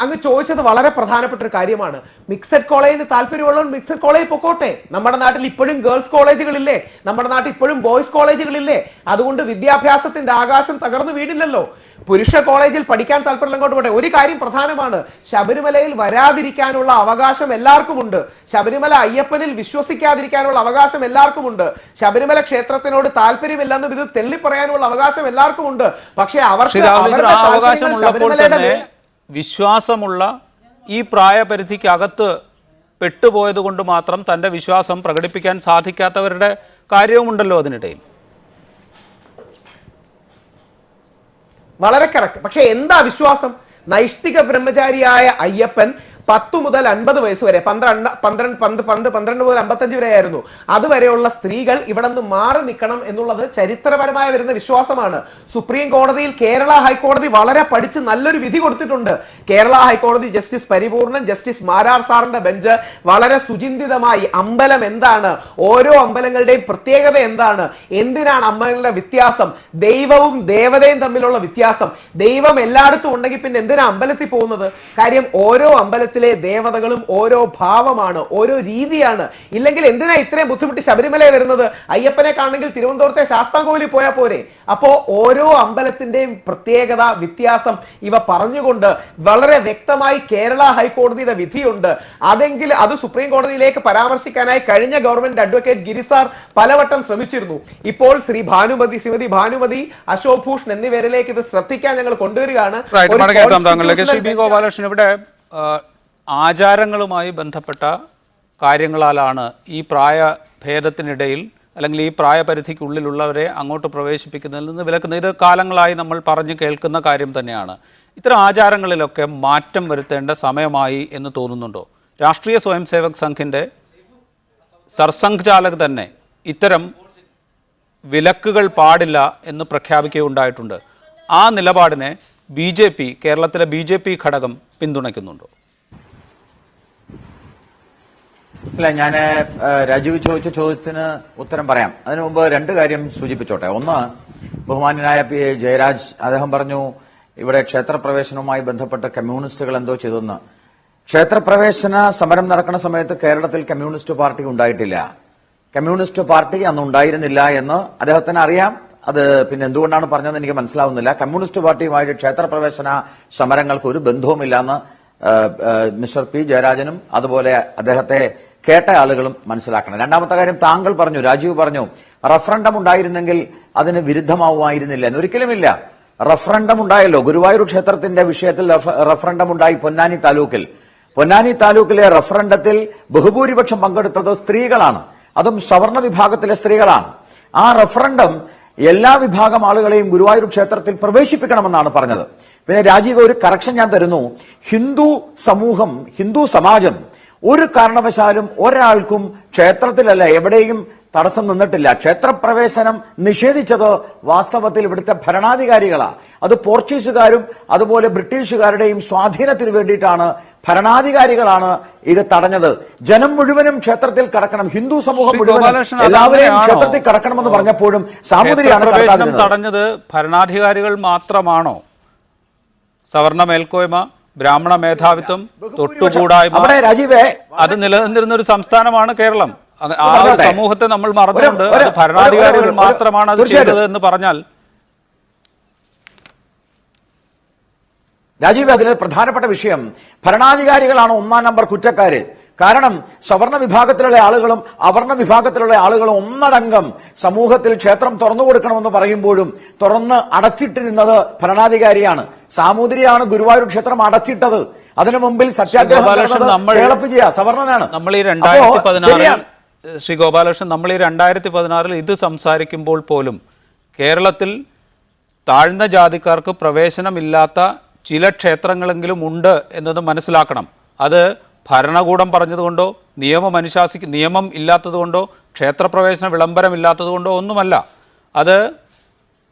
അങ്ങ് ചോദിച്ചത് വളരെ പ്രധാനപ്പെട്ട ഒരു കാര്യമാണ്. മിക്സഡ് കോളേജിന് താല്പര്യമുള്ളവർ മിക്സഡ് കോളേജ് പൊക്കോട്ടെ. നമ്മുടെ നാട്ടിൽ ഇപ്പോഴും ഗേൾസ് കോളേജുകളില്ലേ? നമ്മുടെ നാട്ടിൽ ഇപ്പോഴും ബോയ്സ് കോളേജുകളില്ലേ? അതുകൊണ്ട് വിദ്യാഭ്യാസത്തിന്റെ ആകാശം തകർന്നു വീടില്ലല്ലോ. പുരുഷ കോളേജിൽ പഠിക്കാൻ താല്പര്യം കൊണ്ട് പോട്ടെ. ഒരു കാര്യം പ്രധാനമാണ്, ശബരിമലയിൽ വരാതിരിക്കാനുള്ള അവകാശം എല്ലാവർക്കുമുണ്ട്. ശബരിമല അയ്യപ്പനിൽ വിശ്വസിക്കാതിരിക്കാനുള്ള അവകാശം എല്ലാവർക്കുമുണ്ട്. ശബരിമല ക്ഷേത്രത്തിനോട് താല്പര്യമില്ലെന്ന് ഇത് തെള്ളിപ്പറയാനുള്ള അവകാശം എല്ലാവർക്കുമുണ്ട്. പക്ഷേ വിശ്വാസമുള്ള ഈ പ്രായപരിധിക്കകത്ത് പെട്ടുപോയത് കൊണ്ട് മാത്രം തൻ്റെ വിശ്വാസം പ്രകടിപ്പിക്കാൻ സാധിക്കാത്തവരുടെ കാര്യവുമുണ്ടല്ലോ അതിനിടയിൽ. വളരെ കറക്റ്റ്. പക്ഷെ എന്താ വിശ്വാസം? നൈഷ്ഠിക ബ്രഹ്മചാരിയായ അയ്യപ്പൻ 10 മുതൽ 50 വയസ്സ് വരെ, 12 മുതൽ 55 വരെ ആയിരുന്നു, അതുവരെയുള്ള സ്ത്രീകൾ ഇവിടെ നിന്ന് മാറി നിൽക്കണം എന്നുള്ളത് ചരിത്രപരമായി വരുന്ന വിശ്വാസമാണ്. സുപ്രീം കോടതിയിൽ കേരള ഹൈക്കോടതി വളരെ പഠിച്ച് നല്ലൊരു വിധി കൊടുത്തിട്ടുണ്ട്. കേരള ഹൈക്കോടതി ജസ്റ്റിസ് പരിപൂർണൻ, ജസ്റ്റിസ് മാരാർ സാറിന്റെ ബെഞ്ച് വളരെ സുചിന്തിതമായി അമ്പലം എന്താണ്, ഓരോ അമ്പലങ്ങളുടെയും പ്രത്യേകത എന്താണ്, എന്തിനാണ് അമ്പലങ്ങളുടെ വ്യത്യാസം, ദൈവവും ദേവതയും തമ്മിലുള്ള വ്യത്യാസം, ദൈവം എല്ലായിടത്തും ഉണ്ടെങ്കിൽ പിന്നെ എന്തിനാ അമ്പലത്തിൽ പോകുന്നത്? കാര്യം ഓരോ അമ്പലത്തിലെ ദേവതകളും ഓരോ ഭാവമാണ്, ഓരോ രീതിയാണ്. ഇല്ലെങ്കിൽ എന്തിനാ ഇത്രയും ബുദ്ധിമുട്ടി ശബരിമല വരുന്നത്? അയ്യപ്പനെ കാണണമെങ്കിൽ തിരുവനന്തപുരത്തെ ശാസ്താംകോവിലിൽ പോയാൽ പോരെ? അപ്പോ ഓരോ അമ്പലത്തിന്റെയും പ്രത്യേകത, വ്യത്യാസം ഇവ പറഞ്ഞുകൊണ്ട് വളരെ വ്യക്തമായി കേരള ഹൈക്കോടതിയുടെ വിധിയുണ്ട്. അത് സുപ്രീം കോടതിയിലേക്ക് പരാമർശിക്കാനായി കഴിഞ്ഞ ഗവൺമെന്റ് അഡ്വക്കേറ്റ് ഗിരിസാർ പലവട്ടം ശ്രമിച്ചിരുന്നു. ഇപ്പോൾ ശ്രീമതി ഭാനുമതി, അശോക് ഭൂഷൺ എന്നിവരിലേക്ക് ഇത് ശ്രദ്ധിക്കാൻ ഞങ്ങൾ കൊണ്ടുവരികയാണ്. ഇവിടെ ആചാരങ്ങളുമായി ബന്ധപ്പെട്ട കാര്യങ്ങളാലാണ് ഈ പ്രായഭേദത്തിനിടയിൽ അല്ലെങ്കിൽ ഈ പ്രായപരിധിക്കുള്ളിലുള്ളവരെ അങ്ങോട്ട് പ്രവേശിപ്പിക്കുന്നതിൽ നിന്ന് വിലക്കുന്നത്. ഇത് കാലങ്ങളായി നമ്മൾ പറഞ്ഞു കേൾക്കുന്ന കാര്യം തന്നെയാണ്. ഇത്തരം ആചാരങ്ങളിലൊക്കെ മാറ്റം വരുത്തേണ്ട സമയമായി എന്ന് തോന്നുന്നുണ്ടോ? രാഷ്ട്രീയ സ്വയം സേവക് സംഘിൻ്റെ സർസംഘ് ചാലക് തന്നെ ഇത്തരം വിലക്കുകൾ പാടില്ല എന്ന് പ്രഖ്യാപിക്കുകയുണ്ടായിട്ടുണ്ട്. ആ നിലപാടിനെ കേരളത്തിലെ BJP ഘടകം പിന്തുണയ്ക്കുന്നുണ്ടോ? ഇല്ല, ഞാൻ രാജീവ് ചോദിച്ച ചോദ്യത്തിന് ഉത്തരം പറയാം. അതിനു മുമ്പ് 2 കാര്യം സൂചിപ്പിച്ചോട്ടെ. ഒന്ന്, ബഹുമാന്യനായ P. ജയരാജ് അദ്ദേഹം പറഞ്ഞു ഇവിടെ ക്ഷേത്രപ്രവേശനവുമായി ബന്ധപ്പെട്ട് കമ്മ്യൂണിസ്റ്റുകൾ എന്തോ ചെയ്തെന്ന്. ക്ഷേത്രപ്രവേശന സമരം നടക്കുന്ന സമയത്ത് കേരളത്തിൽ കമ്മ്യൂണിസ്റ്റ് പാർട്ടി ഉണ്ടായിട്ടില്ല. കമ്മ്യൂണിസ്റ്റ് പാർട്ടി അന്ന് ഉണ്ടായിരുന്നില്ല എന്ന് അദ്ദേഹത്തിന് അറിയാം. അത് പിന്നെ എന്തുകൊണ്ടാണ് പറഞ്ഞതെന്ന് എനിക്ക് മനസ്സിലാവുന്നില്ല. കമ്മ്യൂണിസ്റ്റ് പാർട്ടിയുമായിട്ട് ക്ഷേത്രപ്രവേശന സമരങ്ങൾക്ക് ഒരു ബന്ധവുമില്ലെന്ന് മിസ്റ്റർ P. ജയരാജനും അതുപോലെ അദ്ദേഹത്തെ കേട്ട ആളുകളും മനസ്സിലാക്കണം. രണ്ടാമത്തെ കാര്യം, താങ്കൾ പറഞ്ഞു, രാജീവ് പറഞ്ഞു, റഫറൻഡം ഉണ്ടായിരുന്നെങ്കിൽ അതിന് വിരുദ്ധമാവുമായിരുന്നില്ല എന്ന്. ഒരിക്കലുമില്ല. റഫറൻഡം ഉണ്ടായല്ലോ. ഗുരുവായൂർ ക്ഷേത്രത്തിന്റെ വിഷയത്തിൽ റഫറൻഡം ഉണ്ടായി പൊന്നാനി താലൂക്കിൽ. പൊന്നാനി താലൂക്കിലെ റഫറൻഡത്തിൽ ബഹുഭൂരിപക്ഷം പങ്കെടുത്തത് സ്ത്രീകളാണ്, അതും സവർണ വിഭാഗത്തിലെ സ്ത്രീകളാണ്. ആ റഫറൻഡം എല്ലാ വിഭാഗം ആളുകളെയും ഗുരുവായൂർ ക്ഷേത്രത്തിൽ പ്രവേശിപ്പിക്കണമെന്നാണ് പറഞ്ഞത്. പിന്നെ രാജീവ്, ഒരു കറക്ഷൻ ഞാൻ തരുന്നു. ഹിന്ദു സമാജം ഒരു കാരണവശാലും ഒരാൾക്കും ക്ഷേത്രത്തിലല്ല എവിടെയും തടസ്സം നിന്നിട്ടില്ല. ക്ഷേത്രപ്രവേശനം നിഷേധിച്ചത് വാസ്തവത്തിൽ ഇവിടുത്തെ ഭരണാധികാരികളാണ്. അത് പോർച്ചുഗീസുകാരും അതുപോലെ ബ്രിട്ടീഷുകാരുടെയും സ്വാധീനത്തിന് വേണ്ടിയിട്ടാണ് ഭരണാധികാരികളാണ് ഇത് തടഞ്ഞത്. ജനം മുഴുവനും ക്ഷേത്രത്തിൽ കടക്കണം, ഹിന്ദു സമൂഹം മുഴുവനും ഗോപാലകൃഷ്ണൻ എല്ലാവരെയും അതങ്ങനെയാണോ? ക്ഷേത്രത്തിൽ കടക്കണമെന്ന് പറഞ്ഞപ്പോഴും സാമൂതിരിയാണ് പ്രവേശനം കടക്കാതിരുന്നത്. തടഞ്ഞത് ഭരണാധികാരികൾ മാത്രമാണോ? സവർണ മേൽക്കോയ്മ, ബ്രാഹ്മണ മേധാവിത്വം, തൊട്ടുകൂടായ്മ, അവിടെ രാജീവേ അത് നിലനിന്നിരുന്ന ഒരു സംസ്ഥാനമാണ് കേരളം. ആ ഒരു പറഞ്ഞോട്ടെ. സമൂഹത്തെ നമ്മൾ മറന്നുകൊണ്ട് ഒരു- അത് ഭരണാധികാരികൾ ഒരു- മാത്രമാണ് അത് തീർച്ചയായിട്ടും. ചെയ്തത് എന്ന് പറഞ്ഞാൽ രാജീവ്, അതിൽ പ്രധാനപ്പെട്ട വിഷയം ഭരണാധികാരികളാണ് ഒന്നാം നമ്പർ കുറ്റക്കാര്. കാരണം സവർണ വിഭാഗത്തിലുള്ള ആളുകളും അവർണ വിഭാഗത്തിലുള്ള ആളുകളും ഒന്നടങ്കം സമൂഹത്തിൽ ക്ഷേത്രം തുറന്നു കൊടുക്കണമെന്ന് പറയുമ്പോഴും തുറന്ന് അടച്ചിട്ടിരുന്നത് ഭരണാധികാരിയാണ്. സാമൂതിരിയാണ് ഗുരുവായൂർ ക്ഷേത്രം അടച്ചിട്ടത്. അതിനു മുമ്പിൽ സത്യാഗ്രഹം സവർണനാണ്. നമ്മൾ ഈ 2016 ശ്രീ ഗോപാലകൃഷ്ണൻ, നമ്മൾ ഈ 2016 ഇത് സംസാരിക്കുമ്പോൾ പോലും കേരളത്തിൽ താഴ്ന്ന ജാതിക്കാർക്ക് പ്രവേശനമില്ലാത്ത ചില ക്ഷേത്രങ്ങളെങ്കിലും ഉണ്ട് എന്നത് മനസ്സിലാക്കണം. അത് ഭരണകൂടം പറഞ്ഞതുകൊണ്ടോ നിയമം ഇല്ലാത്തതുകൊണ്ടോ ക്ഷേത്രപ്രവേശന വിളംബരമില്ലാത്തതുകൊണ്ടോ ഒന്നുമല്ല. അത്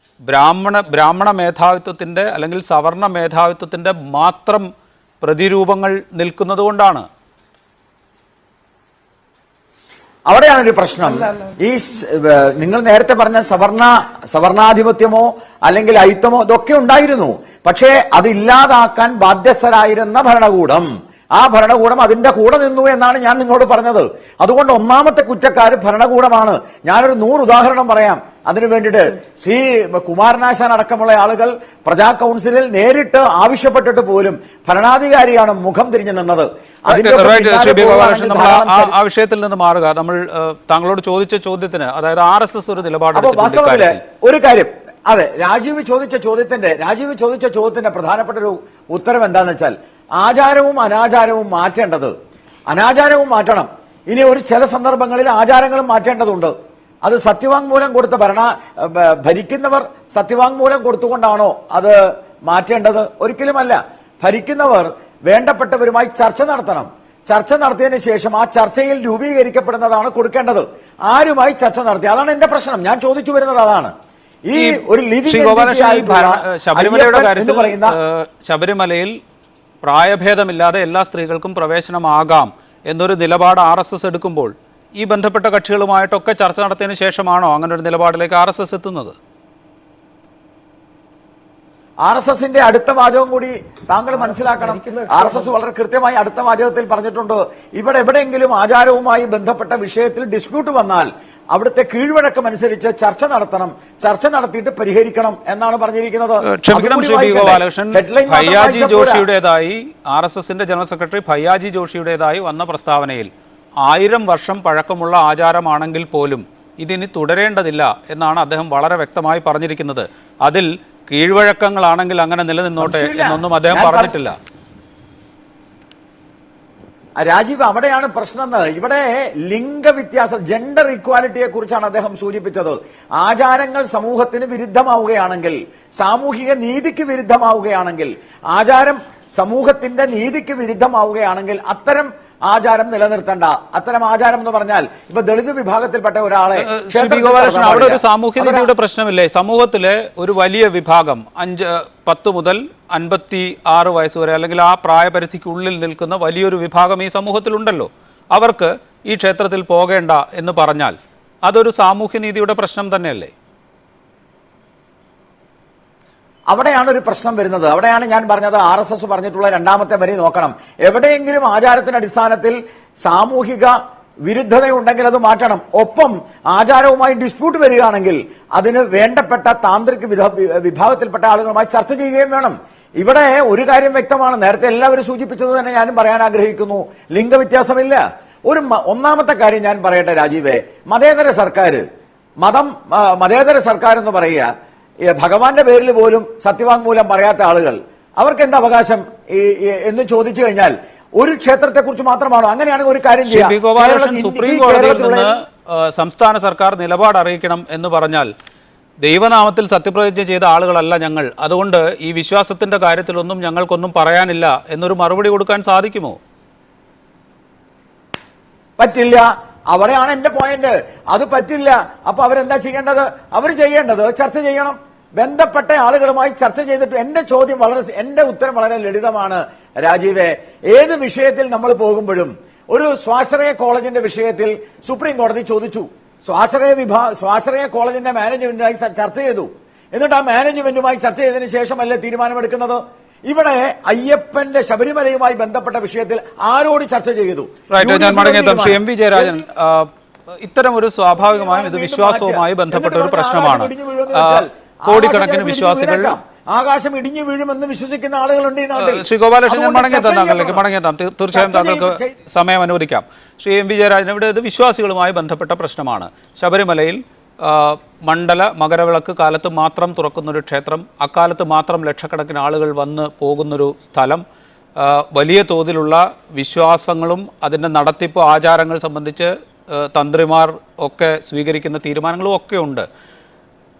ബ്രാഹ്മണ മേധാവിത്വത്തിൻ്റെ അല്ലെങ്കിൽ സവർണ മേധാവിത്വത്തിൻ്റെ മാത്രം പ്രതിരൂപങ്ങൾ നിൽക്കുന്നത് കൊണ്ടാണ്. അവിടെയാണ് ഒരു പ്രശ്നം. ഈ നിങ്ങൾ നേരത്തെ പറഞ്ഞ സവർണാധിപത്യമോ അല്ലെങ്കിൽ അയിത്തമോ ഇതൊക്കെ ഉണ്ടായിരുന്നു. പക്ഷേ അതില്ലാതാക്കാൻ ബാധ്യസ്ഥരായിരുന്ന ഭരണകൂടം, ആ ഭരണകൂടം അതിന്റെ കൂടെ നിന്നു എന്നാണ് ഞാൻ നിങ്ങളോട് പറഞ്ഞത്. അതുകൊണ്ട് ഒന്നാമത്തെ കുറ്റക്കാര് ഭരണകൂടമാണ്. ഞാനൊരു 100 ഉദാഹരണം പറയാം അതിനു വേണ്ടിയിട്ട്. ശ്രീ കുമാരനാശാൻ അടക്കമുള്ള ആളുകൾ പ്രജാ കൗൺസിലിൽ നേരിട്ട് ആവശ്യപ്പെട്ടിട്ട് പോലും ഭരണാധികാരിയാണ് മുഖം തിരിഞ്ഞു നിന്നത്. ആ വിഷയത്തിൽ നിന്ന് മാറുക. നമ്മൾ താങ്കളോട് ചോദിച്ച ചോദ്യത്തിന്, അതായത് RSS ഒരു നിലപാട് ഒരു കാര്യം, അതെ, രാജീവ് ചോദിച്ച ചോദ്യത്തിന്റെ പ്രധാനപ്പെട്ട ഒരു ഉത്തരം എന്താന്ന് വെച്ചാൽ ആചാരവും അനാചാരവും അനാചാരവും മാറ്റണം. ഇനി ഒരു ചില സന്ദർഭങ്ങളിൽ ആചാരങ്ങളും മാറ്റേണ്ടതുണ്ട്. അത് സത്യവാങ്മൂലം കൊടുത്ത ഭരിക്കുന്നവർ സത്യവാങ്മൂലം കൊടുത്തുകൊണ്ടാണോ അത് മാറ്റേണ്ടത്? ഒരിക്കലുമല്ല. ഭരിക്കുന്നവർ വേണ്ടപ്പെട്ടവരുമായി ചർച്ച നടത്തണം. ചർച്ച നടത്തിയതിനു ശേഷം ആ ചർച്ചയിൽ രൂപീകരിക്കപ്പെടുന്നതാണ് കൊടുക്കേണ്ടത്. ആരുമായി ചർച്ച നടത്തി? അതാണ് എന്റെ പ്രശ്നം. ഞാൻ ചോദിച്ചു വരുന്നത് അതാണ്. ഈ ഒരു ശബരിമലയുടെ കാര്യത്തിൽ ശബരിമലയിൽ പ്രായഭേദമില്ലാതെ എല്ലാ സ്ത്രീകൾക്കും പ്രവേശനമാകാം എന്നൊരു നിലപാട് RSS എടുക്കുമ്പോൾ ഈ ബന്ധപ്പെട്ട കക്ഷികളുമായിട്ടൊക്കെ ചർച്ച നടത്തിയതിനു ശേഷമാണോ അങ്ങനെ ഒരു നിലപാടിലേക്ക് RSS എത്തുന്നത്? RSSന്റെ അടുത്ത വാചകം കൂടി താങ്കൾ മനസ്സിലാക്കണം. RSS വളരെ കൃത്യമായി അടുത്ത വാചകത്തിൽ പറഞ്ഞിട്ടുണ്ട്, ഇവിടെ എവിടെയെങ്കിലും ആചാരവുമായി ബന്ധപ്പെട്ട വിഷയത്തിൽ ഡിസ്പ്യൂട്ട് വന്നാൽ അവിടുത്തെ കീഴ്വഴക്കം അനുസരിച്ച് ചർച്ച നടത്തണം, ചർച്ച നടത്തിയിട്ട് പരിഹരിക്കണം എന്നാണ് പറഞ്ഞിരിക്കുന്നത്. ക്ഷമിക്കണം ശ്രീ ബി ഗോപാലകൃഷ്ണൻ, ഭയ്യാജി ജോഷിയുടേതായി RSSന്റെ ജനറൽ സെക്രട്ടറി ഭയ്യാജി ജോഷിയുടേതായി വന്ന പ്രസ്താവനയിൽ 1000 വർഷം പഴക്കമുള്ള ആചാരമാണെങ്കിൽ പോലും ഇതിനി തുടരേണ്ടതില്ല എന്നാണ് അദ്ദേഹം വളരെ വ്യക്തമായി പറഞ്ഞിരിക്കുന്നത്. അതിൽ കീഴ്വഴക്കങ്ങളാണെങ്കിൽ അങ്ങനെ നിലനിന്നോട്ടെ എന്നൊന്നും അദ്ദേഹം പറഞ്ഞിട്ടില്ല. രാജീവ്, അവിടെയാണ് പ്രശ്നം. ഇവിടെ ലിംഗവ്യത്യാസം, ജെൻഡർ ഇക്വാലിറ്റിയെ കുറിച്ചാണ് അദ്ദേഹം സൂചിപ്പിച്ചത്. ആചാരങ്ങൾ സമൂഹത്തിന് വിരുദ്ധമാവുകയാണെങ്കിൽ, സാമൂഹിക നീതിക്ക് വിരുദ്ധമാവുകയാണെങ്കിൽ, ആചാരം സമൂഹത്തിന്റെ നീതിക്ക് വിരുദ്ധമാവുകയാണെങ്കിൽ അത്തരം ആചാരം നിലനിർത്തേണ്ട. അത്തരം ആചാരം എന്ന് പറഞ്ഞാൽ ഇപ്പൊ ദളിത് വിഭാഗത്തിൽപ്പെട്ട ഒരാളെ അവിടെ ഒരു സാമൂഹ്യ നീതിയുടെ പ്രശ്നമില്ലേ? സമൂഹത്തിലെ ഒരു വലിയ വിഭാഗം 10 മുതൽ 56 വയസ്സ് വരെ അല്ലെങ്കിൽ ആ പ്രായപരിധിക്കുള്ളിൽ നിൽക്കുന്ന വലിയൊരു വിഭാഗം ഈ സമൂഹത്തിലുണ്ടല്ലോ. അവർക്ക് ഈ ക്ഷേത്രത്തിൽ പോകേണ്ട എന്ന് പറഞ്ഞാൽ അതൊരു സാമൂഹ്യ നീതിയുടെ പ്രശ്നം തന്നെയല്ലേ? അവിടെയാണ് ഒരു പ്രശ്നം വരുന്നത്. അവിടെയാണ് ഞാൻ പറഞ്ഞത് RSS പറഞ്ഞിട്ടുള്ള രണ്ടാമത്തെ വരി നോക്കണം. എവിടെയെങ്കിലും ആചാരത്തിന്റെ അടിസ്ഥാനത്തിൽ സാമൂഹിക വിരുദ്ധതയുണ്ടെങ്കിൽ അത് മാറ്റണം. ഒപ്പം ആചാരവുമായി ഡിസ്പ്യൂട്ട് വരികയാണെങ്കിൽ അതിന് വേണ്ടപ്പെട്ട താന്ത്രിക വിഭാഗത്തിൽപ്പെട്ട ആളുകളുമായി ചർച്ച ചെയ്യുകയും വേണം. ഇവിടെ ഒരു കാര്യം വ്യക്തമാണ്, നേരത്തെ എല്ലാവരും സൂചിപ്പിച്ചത് തന്നെ ഞാനും പറയാൻ ആഗ്രഹിക്കുന്നു, ലിംഗവ്യത്യാസമില്ല. ഒന്നാമത്തെ കാര്യം ഞാൻ പറയട്ടെ രാജീവേ, മതേതര സർക്കാർ എന്ന് പറയുക, ഭഗവാന്റെ പേരിൽ പോലും സത്യവാങ്മൂലം പറയാത്ത ആളുകൾ, അവർക്ക് എന്താ അവകാശം എന്ന് ചോദിച്ചു കഴിഞ്ഞാൽ ഒരു ക്ഷേത്രത്തെ കുറിച്ച് മാത്രമാണോ? അങ്ങനെയാണെങ്കിൽ ഒരു കാര്യം ചെയ്യാം, സുപ്രീം കോടതിയിൽ നിന്ന് സംസ്ഥാന സർക്കാർ നിലപാട് അറിയിക്കണം എന്ന് പറഞ്ഞാൽ ദൈവനാമത്തിൽ സത്യപ്രതിജ്ഞ ചെയ്ത ആളുകളല്ല ഞങ്ങൾ, അതുകൊണ്ട് ഈ വിശ്വാസത്തിന്റെ കാര്യത്തിലൊന്നും ഞങ്ങൾക്കൊന്നും പറയാനില്ല എന്നൊരു മറുപടി കൊടുക്കാൻ സാധിക്കുമോ? പറ്റില്ല. അവിടെയാണ് എന്റെ പോയിന്റ്. അത് പറ്റില്ല. അപ്പൊ അവരെന്താ ചെയ്യേണ്ടത്? അവർ ചെയ്യേണ്ടത് ചർച്ച ചെയ്യണം. ബന്ധപ്പെട്ട ആളുകളുമായി ചർച്ച ചെയ്തിട്ട് എന്റെ ഉത്തരം വളരെ ലളിതമാണ് രാജീവേ. ഏത് വിഷയത്തിൽ നമ്മൾ പോകുമ്പോഴും ഒരു സ്വാശ്രയ കോളേജിന്റെ വിഷയത്തിൽ സുപ്രീം കോടതി ചോദിച്ചു, സ്വാശ്രയ കോളേജിന്റെ മാനേജ്മെന്റുമായി ചർച്ച ചെയ്തു. എന്നിട്ട് ആ മാനേജ്മെന്റുമായി ചർച്ച ചെയ്തതിനു ശേഷമല്ലേ തീരുമാനമെടുക്കുന്നത്? ഇവിടെ അയ്യപ്പന്റെ ശബരിമലയുമായി ബന്ധപ്പെട്ട വിഷയത്തിൽ ആരോട് ചർച്ച ചെയ്തു? ഞാൻ മടങ്ങിയെത്താം. ശ്രീ എം വി ജയരാജൻ, ഇത്തരം ഒരു സ്വാഭാവികമായും ഇത് വിശ്വാസവുമായി ബന്ധപ്പെട്ട ഒരു പ്രശ്നമാണ്. കോടിക്കണക്കിന് വിശ്വാസികൾ ആകാശം ഇടിഞ്ഞു വീഴുമെന്ന് വിശ്വസിക്കുന്ന ആളുകളുണ്ട് ഈ നാട്ടിൽ. ശ്രീ ഗോപാലകൃഷ്ണൻ, ഞാൻ മടങ്ങിയെത്താം. തീർച്ചയായും താങ്കൾക്ക് സമയം അനുവദിക്കാം. ശ്രീ എം വി ജയരാജൻ, ഇവിടെ ഇത് വിശ്വാസികളുമായി ബന്ധപ്പെട്ട പ്രശ്നമാണ്. ശബരിമലയിൽ മകരവിളക്ക് കാലത്ത് മാത്രം തുറക്കുന്നൊരു ക്ഷേത്രം, അക്കാലത്ത് മാത്രം ലക്ഷക്കണക്കിന് ആളുകൾ വന്ന് പോകുന്നൊരു സ്ഥലം, വലിയ തോതിലുള്ള വിശ്വാസങ്ങളും അതിൻ്റെ നടത്തിപ്പ് ആചാരങ്ങൾ സംബന്ധിച്ച് തന്ത്രിമാർ ഒക്കെ സ്വീകരിക്കുന്ന തീരുമാനങ്ങളും ഒക്കെ ഉണ്ട്.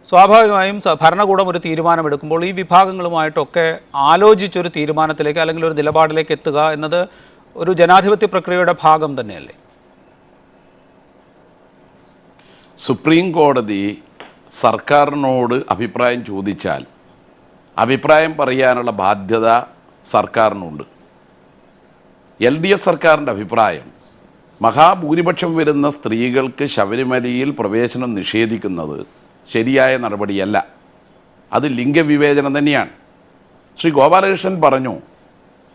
സ്വാഭാവികമായും ഭരണകൂടം ഒരു തീരുമാനമെടുക്കുമ്പോൾ ഈ വിഭാഗങ്ങളുമായിട്ടൊക്കെ ആലോചിച്ചൊരു തീരുമാനത്തിലേക്ക് അല്ലെങ്കിൽ ഒരു നിലപാടിലേക്ക് എത്തുക എന്നത് ഒരു ജനാധിപത്യ പ്രക്രിയയുടെ ഭാഗം തന്നെയല്ലേ? സുപ്രീം കോടതി സർക്കാരിനോട് അഭിപ്രായം ചോദിച്ചാൽ അഭിപ്രായം പറയാനുള്ള ബാധ്യത സർക്കാരിനുണ്ട്. LDF സർക്കാരിൻ്റെ അഭിപ്രായം മഹാഭൂരിപക്ഷം വരുന്ന സ്ത്രീകൾക്ക് ശബരിമലയിൽ പ്രവേശനം നിഷേധിക്കുന്നത് ശരിയായ നടപടിയല്ല. അത് ലിംഗവിവേചനം തന്നെയാണ്. ശ്രീ ഗോപാലകൃഷ്ണൻ പറഞ്ഞു,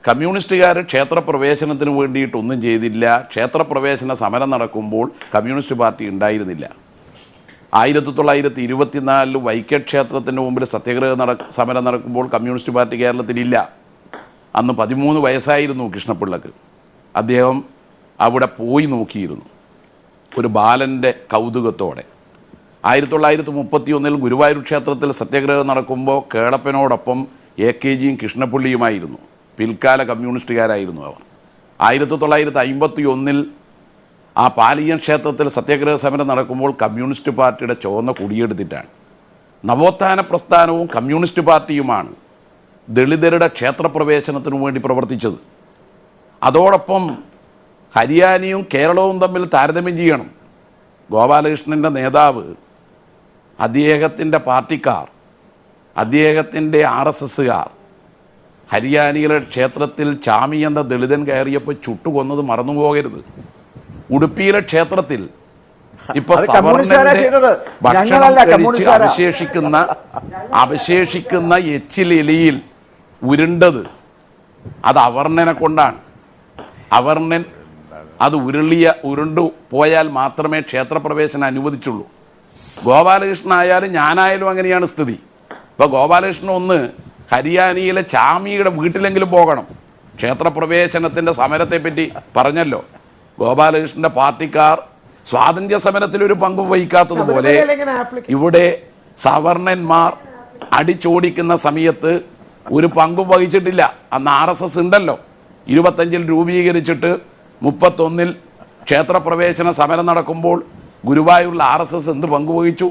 കമ്മ്യൂണിസ്റ്റുകാർ ക്ഷേത്രപ്രവേശനത്തിന് വേണ്ടിയിട്ടൊന്നും ചെയ്തില്ല. ക്ഷേത്രപ്രവേശന സമരം നടക്കുമ്പോൾ കമ്മ്യൂണിസ്റ്റ് പാർട്ടി ഉണ്ടായിരുന്നില്ല. 1924 വൈക്കം ക്ഷേത്രത്തിൻ്റെ മുമ്പിൽ സത്യാഗ്രഹ സമരം നടക്കുമ്പോൾ കമ്മ്യൂണിസ്റ്റ് പാർട്ടി കേരളത്തിലില്ല. അന്ന് 13 വയസ്സായിരുന്നു കൃഷ്ണപിള്ളക്ക്. അദ്ദേഹം അവിടെ പോയി നോക്കിയിരുന്നു ഒരു ബാലൻ്റെ കൗതുകത്തോടെ. 1931 ഗുരുവായൂർ ക്ഷേത്രത്തിൽ സത്യാഗ്രഹം നടക്കുമ്പോൾ കേളപ്പനോടൊപ്പം AKGയും കൃഷ്ണപിള്ളിയുമായിരുന്നു. പിൽക്കാല കമ്മ്യൂണിസ്റ്റുകാരായിരുന്നു അവർ. 1951 ആ പാലിയൻ ക്ഷേത്രത്തിൽ സത്യാഗ്രഹ സമരം നടക്കുമ്പോൾ കമ്മ്യൂണിസ്റ്റ് പാർട്ടിയുടെ ചുവന്ന കൊടിയെടുത്തിട്ടാണ്. നവോത്ഥാന പ്രസ്ഥാനവും കമ്മ്യൂണിസ്റ്റ് പാർട്ടിയുമാണ് ദളിതരുടെ ക്ഷേത്രപ്രവേശനത്തിനു വേണ്ടി പ്രവർത്തിച്ചത്. അതോടൊപ്പം ഹരിയാനയും കേരളവും തമ്മിൽ താരതമ്യം ചെയ്യണം. ഗോപാലകൃഷ്ണൻ്റെ നേതാവ്, അദ്ദേഹത്തിൻ്റെ പാർട്ടിക്കാർ, അദ്ദേഹത്തിൻ്റെ RSSകാർ ഹരിയാനയിലെ ക്ഷേത്രത്തിൽ ചാമി എന്ന ദളിതൻ കയറിയപ്പോൾ ചുട്ടുകൊന്നത് മറന്നുപോകരുത്. ഉടുപ്പിയിലെ ക്ഷേത്രത്തിൽ ഇപ്പൊ അവശേഷിക്കുന്ന എച്ചിലെലിയിൽ ഉരുണ്ടത് അത് അവർണ്ണനെ കൊണ്ടാണ്. അവർണ്ണൻ അത് ഉരുണ്ടു പോയാൽ മാത്രമേ ക്ഷേത്രപ്രവേശനം അനുവദിച്ചുള്ളൂ. ഗോപാലകൃഷ്ണനായാലും ഞാനായാലും അങ്ങനെയാണ് സ്ഥിതി. ഇപ്പോൾ ഗോപാലകൃഷ്ണൻ ഒന്ന് ഹരിയാനയിലെ ചാമിയുടെ വീട്ടിലെങ്കിലും പോകണം. ക്ഷേത്രപ്രവേശനത്തിൻ്റെ സമരത്തെപ്പറ്റി പറഞ്ഞല്ലോ. ഗോപാലകൃഷ്ണൻ്റെ പാർട്ടിക്കാർ സ്വാതന്ത്ര്യ സമരത്തിലൊരു പങ്കും വഹിക്കാത്തതുപോലെ ഇവിടെ സവർണന്മാർ അടിച്ചോടിക്കുന്ന സമയത്ത് ഒരു പങ്കും വഹിച്ചിട്ടില്ല. അന്ന് RSS ഉണ്ടല്ലോ. 25 രൂപീകരിച്ചിട്ട് 31 ക്ഷേത്രപ്രവേശന സമരം നടക്കുമ്പോൾ ഗുരുവായൂരിൽ RSS എന്ത് പങ്ക് വഹിച്ചു?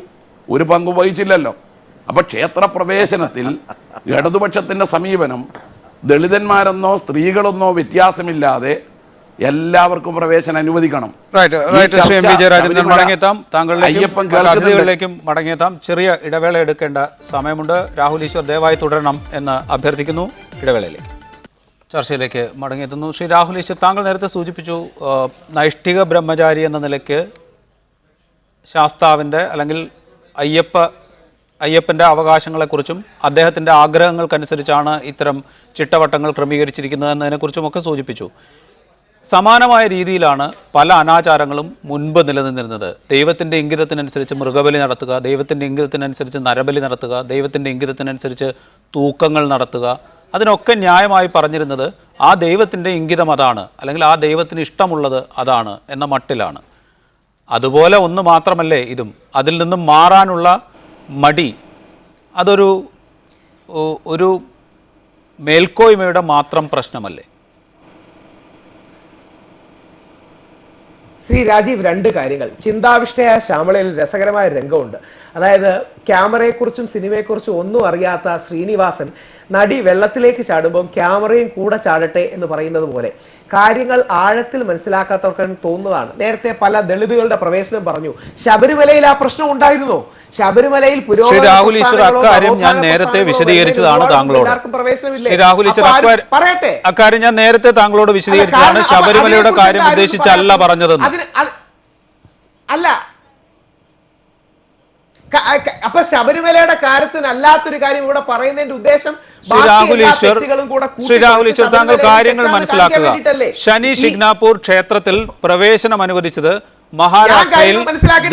ഒരു പങ്കും വഹിച്ചില്ലല്ലോ. അപ്പോൾ ക്ഷേത്രപ്രവേശനത്തിൽ ഇടതുപക്ഷത്തിൻ്റെ സമീപനം ദളിതന്മാരെന്നോ സ്ത്രീകളെന്നോ വ്യത്യാസമില്ലാതെ എല്ലാവർക്കും പ്രവേശനം അനുവദിക്കണം. അതിഥികളിലേക്കും മടങ്ങിയെത്താം. ചെറിയ ഇടവേള എടുക്കേണ്ട സമയമുണ്ട്. രാഹുൽ ഈശ്വർ ദയവായി തുടരണം എന്ന് അഭ്യർത്ഥിക്കുന്നു. ഇടവേളയിലേക്ക് ചർച്ചയിലേക്ക് മടങ്ങിയെത്തുന്നു. ശ്രീ രാഹുൽ ഈശ്വർ, താങ്കൾ നേരത്തെ സൂചിപ്പിച്ചു നൈഷ്ഠിക ബ്രഹ്മചാരി എന്ന നിലയ്ക്ക് ശാസ്താവിൻ്റെ അല്ലെങ്കിൽ അയ്യപ്പൻ്റെ അവകാശങ്ങളെക്കുറിച്ചും അദ്ദേഹത്തിൻ്റെ ആഗ്രഹങ്ങൾക്കനുസരിച്ചാണ് ഇത്തരം ചിട്ടവട്ടങ്ങൾ ക്രമീകരിച്ചിരിക്കുന്നത് എന്നതിനെക്കുറിച്ചുമൊക്കെ സൂചിപ്പിച്ചു. സമാനമായ രീതിയിലാണ് പല അനാചാരങ്ങളും മുൻപ് നിലനിന്നിരുന്നത്. ദൈവത്തിൻ്റെ ഇംഗിതത്തിനനുസരിച്ച് മൃഗബലി നടത്തുക, ദൈവത്തിൻ്റെ ഇംഗിതത്തിനനുസരിച്ച് നരബലി നടത്തുക, ദൈവത്തിൻ്റെ ഇംഗിതത്തിനനുസരിച്ച് തൂക്കങ്ങൾ നടത്തുക. അതിനൊക്കെ ന്യായമായി പറഞ്ഞിരുന്നത് ആ ദൈവത്തിൻ്റെ ഇംഗിതം അതാണ്, അല്ലെങ്കിൽ ആ ദൈവത്തിന് ഇഷ്ടമുള്ളത് അതാണ് എന്ന മട്ടിലാണ്. അതുപോലെ ഒന്ന് മാത്രമല്ലേ ഇതും? അതിൽ നിന്നും മാറാനുള്ള മടി ഒരു മേൽക്കോയ്മയുടെ മാത്രം പ്രശ്നമല്ലേ? ശ്രീ രാജീവ്, രണ്ട് കാര്യങ്ങൾ. ചിന്താവിഷ്ടയായ ശ്യാമളയിൽ രസകരമായ രംഗമുണ്ട്. അതായത് ക്യാമറയെക്കുറിച്ചും സിനിമയെക്കുറിച്ചും ഒന്നും അറിയാത്ത ശ്രീനിവാസൻ നടി വെള്ളത്തിലേക്ക് ചാടുമ്പോൾ ക്യാമറയും കൂടെ ചാടട്ടെ എന്ന് പറയുന്നത് പോലെ കാര്യങ്ങൾ ആഴത്തിൽ മനസ്സിലാക്കാത്തവർക്ക് തോന്നുന്നതാണ്. നേരത്തെ പല ദളിതുകളുടെ പ്രവേശനം പറഞ്ഞു. ശബരിമലയിൽ ആ പ്രശ്നം ഉണ്ടായിരുന്നോ? ശബരിമലയിൽ ശ്രീ രാഹുൽ ഈശ്വർ അക്കാര്യം ഞാൻ നേരത്തെ വിശദീകരിച്ചതാണ് താങ്കളോട്. ശ്രീ രാഹുൽ ഈശ്വർ അക്കാര്യം ഞാൻ നേരത്തെ താങ്കളോട് വിശദീകരിച്ചതാണ്. ശബരിമലയുടെ കാര്യം ഉദ്ദേശിച്ചല്ല പറഞ്ഞതെന്ന്. അല്ല, അപ്പൊ ശബരിമലയുടെ കാര്യത്തിനല്ലാത്തൊരു കാര്യം ഇവിടെ പറയുന്നതിന്റെ ഉദ്ദേശം ശ്രീ രാഹുൽ ഈശ്വർ താങ്കൾ കാര്യങ്ങൾ മനസ്സിലാക്കുക. ശനി ഷിഗ്നാപൂർ ക്ഷേത്രത്തിൽ പ്രവേശനം അനുവദിച്ചത് മഹാരാഷ്ട്രയിൽ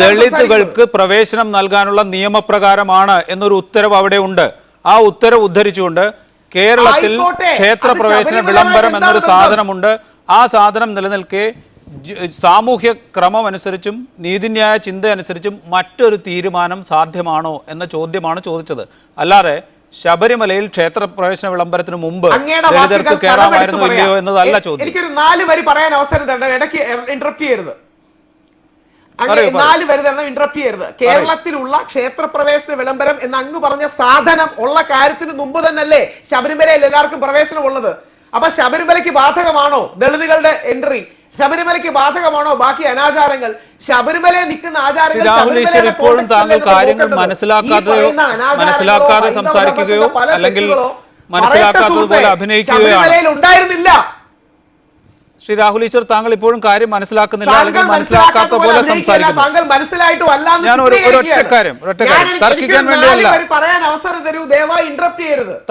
ദളിതുകൾക്ക് പ്രവേശനം നൽകാനുള്ള നിയമപ്രകാരമാണ് എന്നൊരു ഉത്തരവ് അവിടെ ഉണ്ട്. ആ ഉത്തരവ് ഉദ്ധരിച്ചുകൊണ്ട് കേരളത്തിൽ ക്ഷേത്ര പ്രവേശന വിളംബരം എന്നൊരു സാധനമുണ്ട്. ആ സാധനം നിലനിൽക്കെ സാമൂഹ്യ ക്രമം അനുസരിച്ചും നീതിന്യായ ചിന്ത അനുസരിച്ചും മറ്റൊരു തീരുമാനം സാധ്യമാണോ എന്ന ചോദ്യമാണ് ചോദിച്ചത്. അല്ലാതെ ശബരിമലയിൽ ക്ഷേത്ര പ്രവേശന വിളംബരത്തിന് മുമ്പ് ദളിതർക്ക് കയറാമായിരുന്നു ഇല്ലയോ എന്നതല്ല ചോദ്യം. എനിക്കൊരു 4 വരി പറയാൻ അവസരം തരണം, ഇടയ്ക്ക് ഇന്ററപ്റ്റ് ചെയ്യരുത്. 4 വരി തരണം, ഇന്ററപ്റ്റ് ചെയ്യരുത്. കേരളത്തിലുള്ള ക്ഷേത്ര പ്രവേശന വിളംബരം എന്ന് അങ്ങ് പറഞ്ഞ സാധനം ഉള്ള കാര്യത്തിന് മുമ്പ് തന്നെയല്ലേ ശബരിമലയിൽ എല്ലാവർക്കും പ്രവേശനം ഉള്ളത്? അപ്പൊ ശബരിമലയ്ക്ക് ബാധകമാണോ ദളിതുകളുടെ എൻട്രി? ശബരിമലയ്ക്ക് ബാധകമാണോ ബാക്കി അനാചാരങ്ങൾ? ശബരിമലയിൽ നിൽക്കുന്ന ആചാരങ്ങൾ ഇപ്പോഴും താങ്കൾ കാര്യങ്ങൾ മനസ്സിലാക്കാതെ സംസാരിക്കുകയോ അല്ലെങ്കിൽ മനസ്സിലാക്കാത്തതുപോലെ അഭിനയിക്കുകയോ ഉണ്ടായിരുന്നില്ല. ശ്രീ രാഹുൽ ഈശ്വർ താങ്കൾ ഇപ്പോഴും കാര്യം മനസ്സിലാക്കുന്നില്ല അല്ലെങ്കിൽ മനസ്സിലാക്കാത്ത പോലെ സംസാരിക്കുന്നു. ഞാൻ ഒരൊറ്റ കാര്യം തർക്കിക്കാൻ വേണ്ടിയല്ല,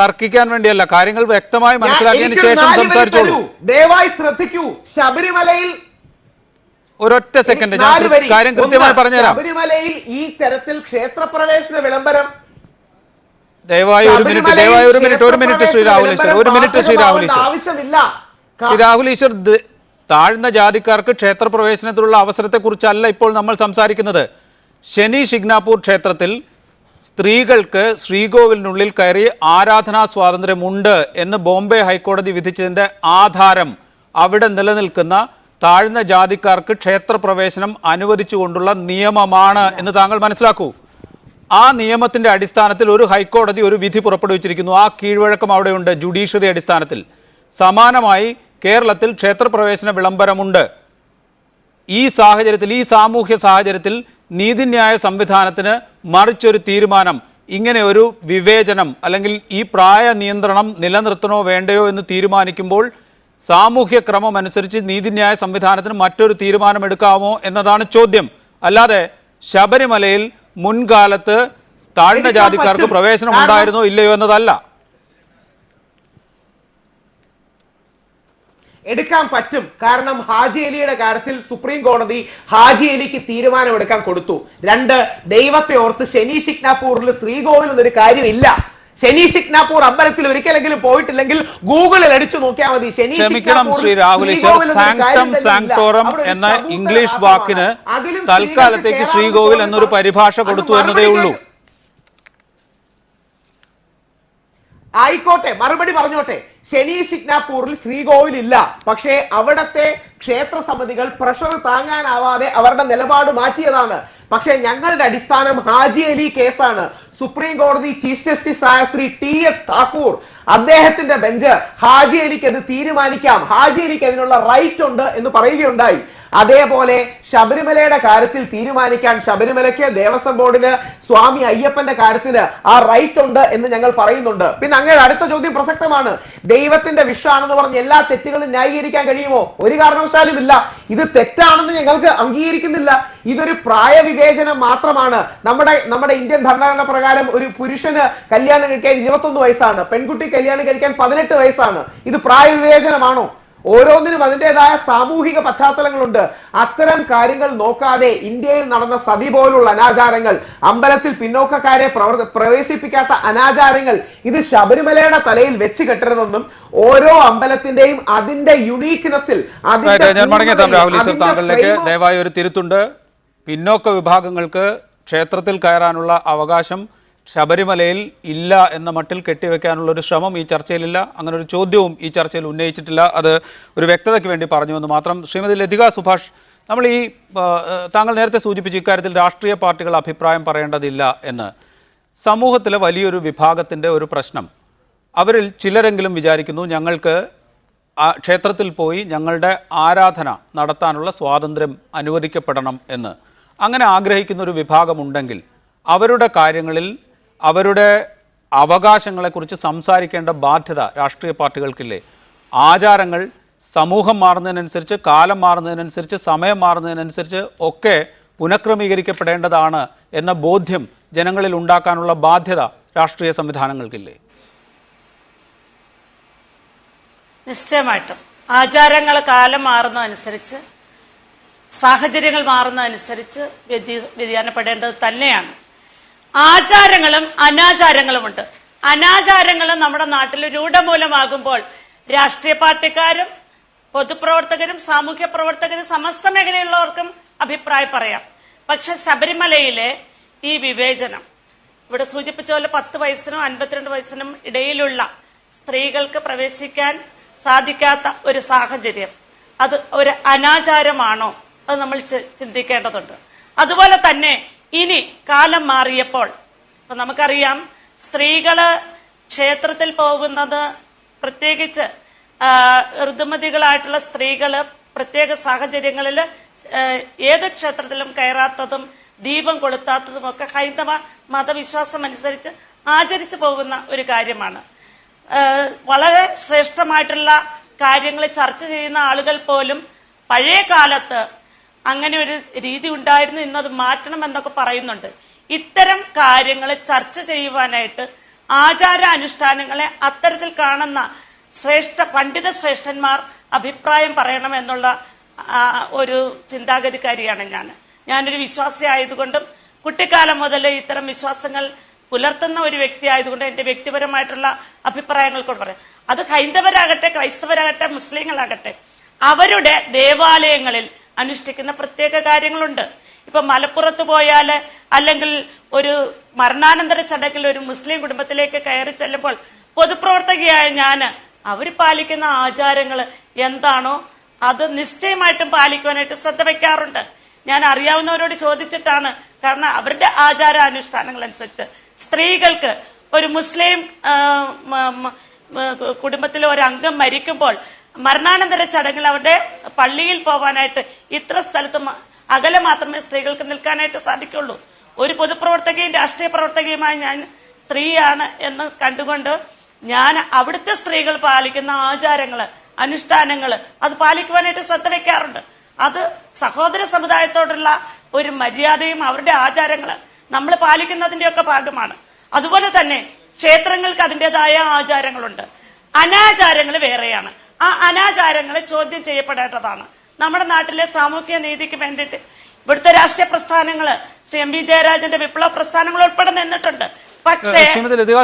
തർക്കിക്കാൻ വേണ്ടിയല്ല, കാര്യങ്ങൾ വ്യക്തമായി മനസ്സിലാക്കിയതിന് ശേഷം സംസാരിച്ചോളൂ. ദയവായി ശ്രദ്ധിക്കൂ. ശബരിമലയിൽ ഒരൊറ്റ സെക്കൻഡ് ഞാൻ കാര്യം കൃത്യമായി പറഞ്ഞുതരാം. ശബരിമലയിൽ ഈ തരത്തിൽ ക്ഷേത്രപ്രവേശന വിളംബരം ദയവായി ഒരു മിനിറ്റ് ശ്രീ രാഹുൽ ഈശ്വർ, ഒരു മിനിറ്റ് ശ്രീ രാഹുൽ ഈശ്വർ. ആവശ്യമില്ല. ശ്രീ രാഹുൽ ഈശ്വർ, താഴ്ന്ന ജാതിക്കാർക്ക് ക്ഷേത്രപ്രവേശനത്തിലുള്ള അവസരത്തെക്കുറിച്ചല്ല ഇപ്പോൾ നമ്മൾ സംസാരിക്കുന്നത്. ശനി ഷിഗ്നാപൂർ ക്ഷേത്രത്തിൽ സ്ത്രീകൾക്ക് ശ്രീകോവിലിനുള്ളിൽ കയറി ആരാധനാ സ്വാതന്ത്ര്യമുണ്ട് എന്ന് ബോംബെ ഹൈക്കോടതി വിധിച്ചതിൻ്റെ ആധാരം അവിടെ നിലനിൽക്കുന്ന താഴ്ന്ന ജാതിക്കാർക്ക് ക്ഷേത്രപ്രവേശനം അനുവദിച്ചുകൊണ്ടുള്ള നിയമമാണ് എന്ന് താങ്കൾ മനസ്സിലാക്കൂ. ആ നിയമത്തിൻ്റെ അടിസ്ഥാനത്തിൽ ഒരു ഹൈക്കോടതി ഒരു വിധി പുറപ്പെടുവിച്ചിരിക്കുന്നു. ആ കീഴ്വഴക്കം അവിടെയുണ്ട് ജുഡീഷ്യറി അടിസ്ഥാനത്തിൽ. സമാനമായി കേരളത്തിൽ ക്ഷേത്രപ്രവേശന വിളംബരമുണ്ട്. ഈ സാഹചര്യത്തിൽ, ഈ സാമൂഹ്യ സാഹചര്യത്തിൽ നീതിന്യായ സംവിധാനത്തിന് മറിച്ചൊരു തീരുമാനം, ഇങ്ങനെ ഒരു വിവേചനം അല്ലെങ്കിൽ ഈ പ്രായ നിയന്ത്രണം നിലനിർത്തണോ വേണ്ടയോ എന്ന് തീരുമാനിക്കുമ്പോൾ സാമൂഹ്യ ക്രമം അനുസരിച്ച് നീതിന്യായ സംവിധാനത്തിന് മറ്റൊരു തീരുമാനമെടുക്കാമോ എന്നതാണ് ചോദ്യം. അല്ലാതെ ശബരിമലയിൽ മുൻകാലത്ത് താഴ്ന്ന ജാതിക്കാർക്ക് പ്രവേശനം ഉണ്ടായിരുന്നോ ഇല്ലയോ എന്നതല്ല. എടുക്കാൻ പറ്റും. കാരണം ഹാജി അലിയുടെ കാര്യത്തിൽ സുപ്രീം കോടതി ഹാജി അലിക്ക് തീരുമാനമെടുക്കാൻ കൊടുത്തു. 2, ദൈവത്തെ ഓർത്ത് ശനി ഷിഗ്നാപൂരിൽ ശ്രീകോവിൽ എന്നൊരു കാര്യമില്ല. ശനി ഷിഗ്നാപൂർ അമ്പലത്തിൽ ഒരിക്കലെങ്കിലും പോയിട്ടില്ലെങ്കിൽ ഗൂഗിളിൽ അടിച്ചു നോക്കിയാൽ മതി. ശ്രീ രാഹുൽ ഈശ്വർ, സാങ്ക്ടം സാങ്ക്ടോറം എന്ന ഇംഗ്ലീഷ് വാക്കിന് തൽക്കാലത്തേക്ക് ശ്രീകോവിൽ എന്നൊരു പരിഭാഷ കൊടുത്തു എന്നതേ ഉള്ളൂ. ആയിക്കോട്ടെ, മറുപടി പറഞ്ഞോട്ടെ. ശനി ഷിഗ്നാപൂരിൽ ശ്രീകോവിൽ ഇല്ല. പക്ഷേ അവിടത്തെ ക്ഷേത്ര സമിതികൾ പ്രഷർ താങ്ങാനാവാതെ അവരുടെ നിലപാട് മാറ്റിയതാണ്. പക്ഷേ ഞങ്ങളുടെ അടിസ്ഥാനം ഹാജി അലി കേസാണ്. സുപ്രീം കോടതി ചീഫ് ജസ്റ്റിസ് ആയ ശ്രീ TS താക്കൂർ അദ്ദേഹത്തിന്റെ ബെഞ്ച് ഹാജി അലിക്ക് അത് തീരുമാനിക്കാം, ഹാജി അലിക്ക് അതിനുള്ള റൈറ്റ് ഉണ്ട് എന്ന് പറയുകയുണ്ടായി. അതേപോലെ ശബരിമലയുടെ കാര്യത്തിൽ തീരുമാനിക്കാൻ ശബരിമലയ്ക്ക് ദേവസ്വം ബോർഡിന് സ്വാമി അയ്യപ്പന്റെ കാര്യത്തിന് ആ റൈറ്റ് ഉണ്ട് എന്ന് ഞങ്ങൾ പറയുന്നുണ്ട്. പിന്നെ അങ്ങനെ അടുത്ത ചോദ്യം പ്രസക്തമാണ്. ദൈവത്തിന്റെ വിഷാണെന്ന് പറഞ്ഞ് എല്ലാ തെറ്റുകളും ന്യായീകരിക്കാൻ കഴിയുമോ? ഒരു കാരണവശാലും ഇല്ല. ഇത് തെറ്റാണെന്ന് ഞങ്ങൾക്ക് അംഗീകരിക്കുന്നില്ല. ഇതൊരു പ്രായ വിവേചനം മാത്രമാണ്. നമ്മുടെ ഇന്ത്യൻ ഭരണഘടന പ്രകാരം ഒരു പുരുഷന് കല്യാണം കഴിക്കാൻ 21 വയസ്സാണ്, പെൺകുട്ടി കല്യാണം കഴിക്കാൻ 18 വയസ്സാണ്. ഇത് പ്രായ വിവേചനമാണോ? ഓരോന്നിനും അതിൻ്റെതായ സാമൂഹിക പശ്ചാത്തലങ്ങളുണ്ട്. അത്തരം കാര്യങ്ങൾ നോക്കാതെ ഇന്ത്യയിൽ നടന്ന സതി പോലുള്ള അനാചാരങ്ങൾ, അമ്പലത്തിൽ പിന്നോക്കക്കാരെ പ്രവേശിപ്പിക്കാത്ത അനാചാരങ്ങൾ, ഇത് ശബരിമലയുടെ തലയിൽ വെച്ച് കെട്ടരുതെന്നും ഓരോ അമ്പലത്തിന്റെയും അതിന്റെ യുണീക്ക്നെസ്സിൽ താങ്കളിലേക്ക് ദയവായി ഒരു തിരുത്തുണ്ട്. പിന്നോക്ക വിഭാഗങ്ങൾക്ക് ക്ഷേത്രത്തിൽ കയറാനുള്ള അവകാശം ശബരിമലയിൽ ഇല്ല എന്ന മട്ടിൽ കെട്ടിവെക്കാനുള്ള ഒരു ശ്രമം ഈ ചർച്ചയിലില്ല. അങ്ങനെ ഒരു ചോദ്യവും ഈ ചർച്ചയിൽ ഉന്നയിച്ചിട്ടില്ല. അത് ഒരു വ്യക്തതയ്ക്ക് വേണ്ടി പറഞ്ഞുവെന്ന് മാത്രം. ശ്രീമതി ലതിക സുഭാഷ്, നമ്മൾ ഈ താങ്കൾ നേരത്തെ സൂചിപ്പിച്ച ഇക്കാര്യത്തിൽ രാഷ്ട്രീയ പാർട്ടികൾ അഭിപ്രായം പറയേണ്ടതില്ല എന്ന്. സമൂഹത്തിലെ വലിയൊരു വിഭാഗത്തിൻ്റെ ഒരു പ്രശ്നം, അവരിൽ ചിലരെങ്കിലും വിചാരിക്കുന്നു ഞങ്ങൾക്ക് ആ ക്ഷേത്രത്തിൽ പോയി ഞങ്ങളുടെ ആരാധന നടത്താനുള്ള സ്വാതന്ത്ര്യം അനുവദിക്കപ്പെടണം എന്ന്. അങ്ങനെ ആഗ്രഹിക്കുന്ന ഒരു വിഭാഗമുണ്ടെങ്കിൽ അവരുടെ കാര്യങ്ങളിൽ അവരുടെ അവകാശങ്ങളെക്കുറിച്ച് സംസാരിക്കേണ്ട ബാധ്യത രാഷ്ട്രീയ പാർട്ടികൾക്കില്ലേ? ആചാരങ്ങൾ സമൂഹം മാറുന്നതിനനുസരിച്ച്, കാലം മാറുന്നതിനനുസരിച്ച്, സമയം മാറുന്നതിനനുസരിച്ച് ഒക്കെ പുനഃക്രമീകരിക്കപ്പെടേണ്ടതാണ് എന്ന ബോധ്യം ജനങ്ങളിൽ ഉണ്ടാക്കാനുള്ള ബാധ്യത രാഷ്ട്രീയ സംവിധാനങ്ങൾക്കില്ലേ? നിശ്ചയമായിട്ടും ആചാരങ്ങൾ കാലം മാറുന്നതനുസരിച്ച്, സാഹചര്യങ്ങൾ മാറുന്നതനുസരിച്ച് വ്യതിയാനപ്പെടേണ്ടത് തന്നെയാണ്. ആചാരങ്ങളും അനാചാരങ്ങളുമുണ്ട്. അനാചാരങ്ങളും നമ്മുടെ നാട്ടിൽ രൂഢമൂലമാകുമ്പോൾ രാഷ്ട്രീയ പാർട്ടിക്കാരും പൊതുപ്രവർത്തകരും സാമൂഹ്യ പ്രവർത്തകരും സമസ്ത മേഖലയിലുള്ളവർക്കും അഭിപ്രായം പറയാം. പക്ഷെ ശബരിമലയിലെ ഈ വിവേചനം, ഇവിടെ സൂചിപ്പിച്ച പോലെ 10 വയസ്സിനും 52 വയസ്സിനും ഇടയിലുള്ള സ്ത്രീകൾക്ക് പ്രവേശിക്കാൻ സാധിക്കാത്ത ഒരു സാഹചര്യം, അത് ഒരു അനാചാരമാണോ? അത് നമ്മൾ ചിന്തിക്കേണ്ടതുണ്ട്. അതുപോലെ തന്നെ ഇനി കാലം മാറിയപ്പോൾ ഇപ്പൊ നമുക്കറിയാം, സ്ത്രീകള് ക്ഷേത്രത്തിൽ പോകുന്നത്, പ്രത്യേകിച്ച് ഋതുമതികളായിട്ടുള്ള സ്ത്രീകള് പ്രത്യേക സാഹചര്യങ്ങളിൽ ഏത് ക്ഷേത്രത്തിലും കയറാത്തതും ദീപം കൊളുത്താത്തതും ഒക്കെ ഹൈന്ദവ മതവിശ്വാസം അനുസരിച്ച് ആചരിച്ചു പോകുന്ന ഒരു കാര്യമാണ്. വളരെ ശ്രേഷ്ഠമായിട്ടുള്ള കാര്യങ്ങൾ ചർച്ച ചെയ്യുന്ന ആളുകൾ പോലും പഴയ കാലത്ത് അങ്ങനെ ഒരു രീതി ഉണ്ടായിരുന്നു, ഇന്നത് മാറ്റണം എന്നൊക്കെ പറയുന്നുണ്ട്. ഇത്തരം കാര്യങ്ങൾ ചർച്ച ചെയ്യുവാനായിട്ട് ആചാര അനുഷ്ഠാനങ്ങളെ അത്തരത്തിൽ കാണുന്ന പണ്ഡിത ശ്രേഷ്ഠന്മാർ അഭിപ്രായം പറയണം എന്നുള്ള ഒരു ചിന്താഗതിക്കാരിയാണ് ഞാനൊരു വിശ്വാസി ആയതുകൊണ്ടും കുട്ടിക്കാലം മുതൽ ഇത്തരം വിശ്വാസങ്ങൾ പുലർത്തുന്ന ഒരു വ്യക്തി ആയതുകൊണ്ട് എന്റെ വ്യക്തിപരമായിട്ടുള്ള അഭിപ്രായങ്ങൾ കൊണ്ട് പറയാം. അത് ഹൈന്ദവരാകട്ടെ, ക്രൈസ്തവരാകട്ടെ, മുസ്ലിങ്ങളാകട്ടെ, അവരുടെ ദേവാലയങ്ങളിൽ അനുഷ്ഠിക്കുന്ന പ്രത്യേക കാര്യങ്ങളുണ്ട്. ഇപ്പൊ മലപ്പുറത്ത് പോയാല്, അല്ലെങ്കിൽ ഒരു മരണാനന്തര ചടങ്ങിൽ ഒരു മുസ്ലിം കുടുംബത്തിലേക്ക് കയറി ചെല്ലുമ്പോൾ പൊതുപ്രവർത്തകയായ ഞാന് അവർ പാലിക്കുന്ന ആചാരങ്ങൾ എന്താണോ അത് നിശ്ചയമായിട്ടും പാലിക്കുവാനായിട്ട് ശ്രദ്ധ വയ്ക്കാറുണ്ട്. ഞാൻ അറിയാവുന്നവരോട് ചോദിച്ചിട്ടാണ്. കാരണം അവരുടെ ആചാര അനുഷ്ഠാനങ്ങൾ അനുസരിച്ച് സ്ത്രീകൾക്ക് ഒരു മുസ്ലിം കുടുംബത്തിലെ ഒരു അംഗം മരിക്കുമ്പോൾ മരണാനന്തര ചടങ്ങിൽ അവരുടെ പള്ളിയിൽ പോകാനായിട്ട് ഇത്ര സ്ഥലത്ത് അകലെ മാത്രമേ സ്ത്രീകൾക്ക് നിൽക്കാനായിട്ട് സാധിക്കുള്ളൂ. ഒരു പൊതുപ്രവർത്തകയും രാഷ്ട്രീയ പ്രവർത്തകയുമായി ഞാൻ സ്ത്രീയാണ് എന്ന് കണ്ടുകൊണ്ട് ഞാൻ അവിടുത്തെ സ്ത്രീകൾ പാലിക്കുന്ന ആചാരങ്ങള്, അനുഷ്ഠാനങ്ങള് അത് പാലിക്കുവാനായിട്ട് ശ്രദ്ധ വെക്കാറുണ്ട്. അത് സഹോദര സമുദായത്തോടുള്ള ഒരു മര്യാദയും അവരുടെ ആചാരങ്ങള് നമ്മൾ പാലിക്കുന്നതിന്റെയൊക്കെ ഭാഗമാണ്. അതുപോലെ തന്നെ ക്ഷേത്രങ്ങൾക്ക് അതിൻ്റെതായ ആചാരങ്ങളുണ്ട്. അനാചാരങ്ങൾ വേറെയാണ്. ആ അനാചാരങ്ങൾ ചോദ്യം ചെയ്യപ്പെടേണ്ടതാണ്. നമ്മുടെ നാട്ടിലെ സാമൂഹ്യ നീതിക്ക് വേണ്ടിയിട്ട് ഇവിടുത്തെ രാഷ്ട്രീയ പ്രസ്ഥാനങ്ങള്, ശ്രീ എം വി ജയരാജന്റെ വിപ്ലവ പ്രസ്ഥാനങ്ങൾ ഉൾപ്പെടെ നിന്നിട്ടുണ്ട്. പക്ഷേ ശ്രീമതി ലതിക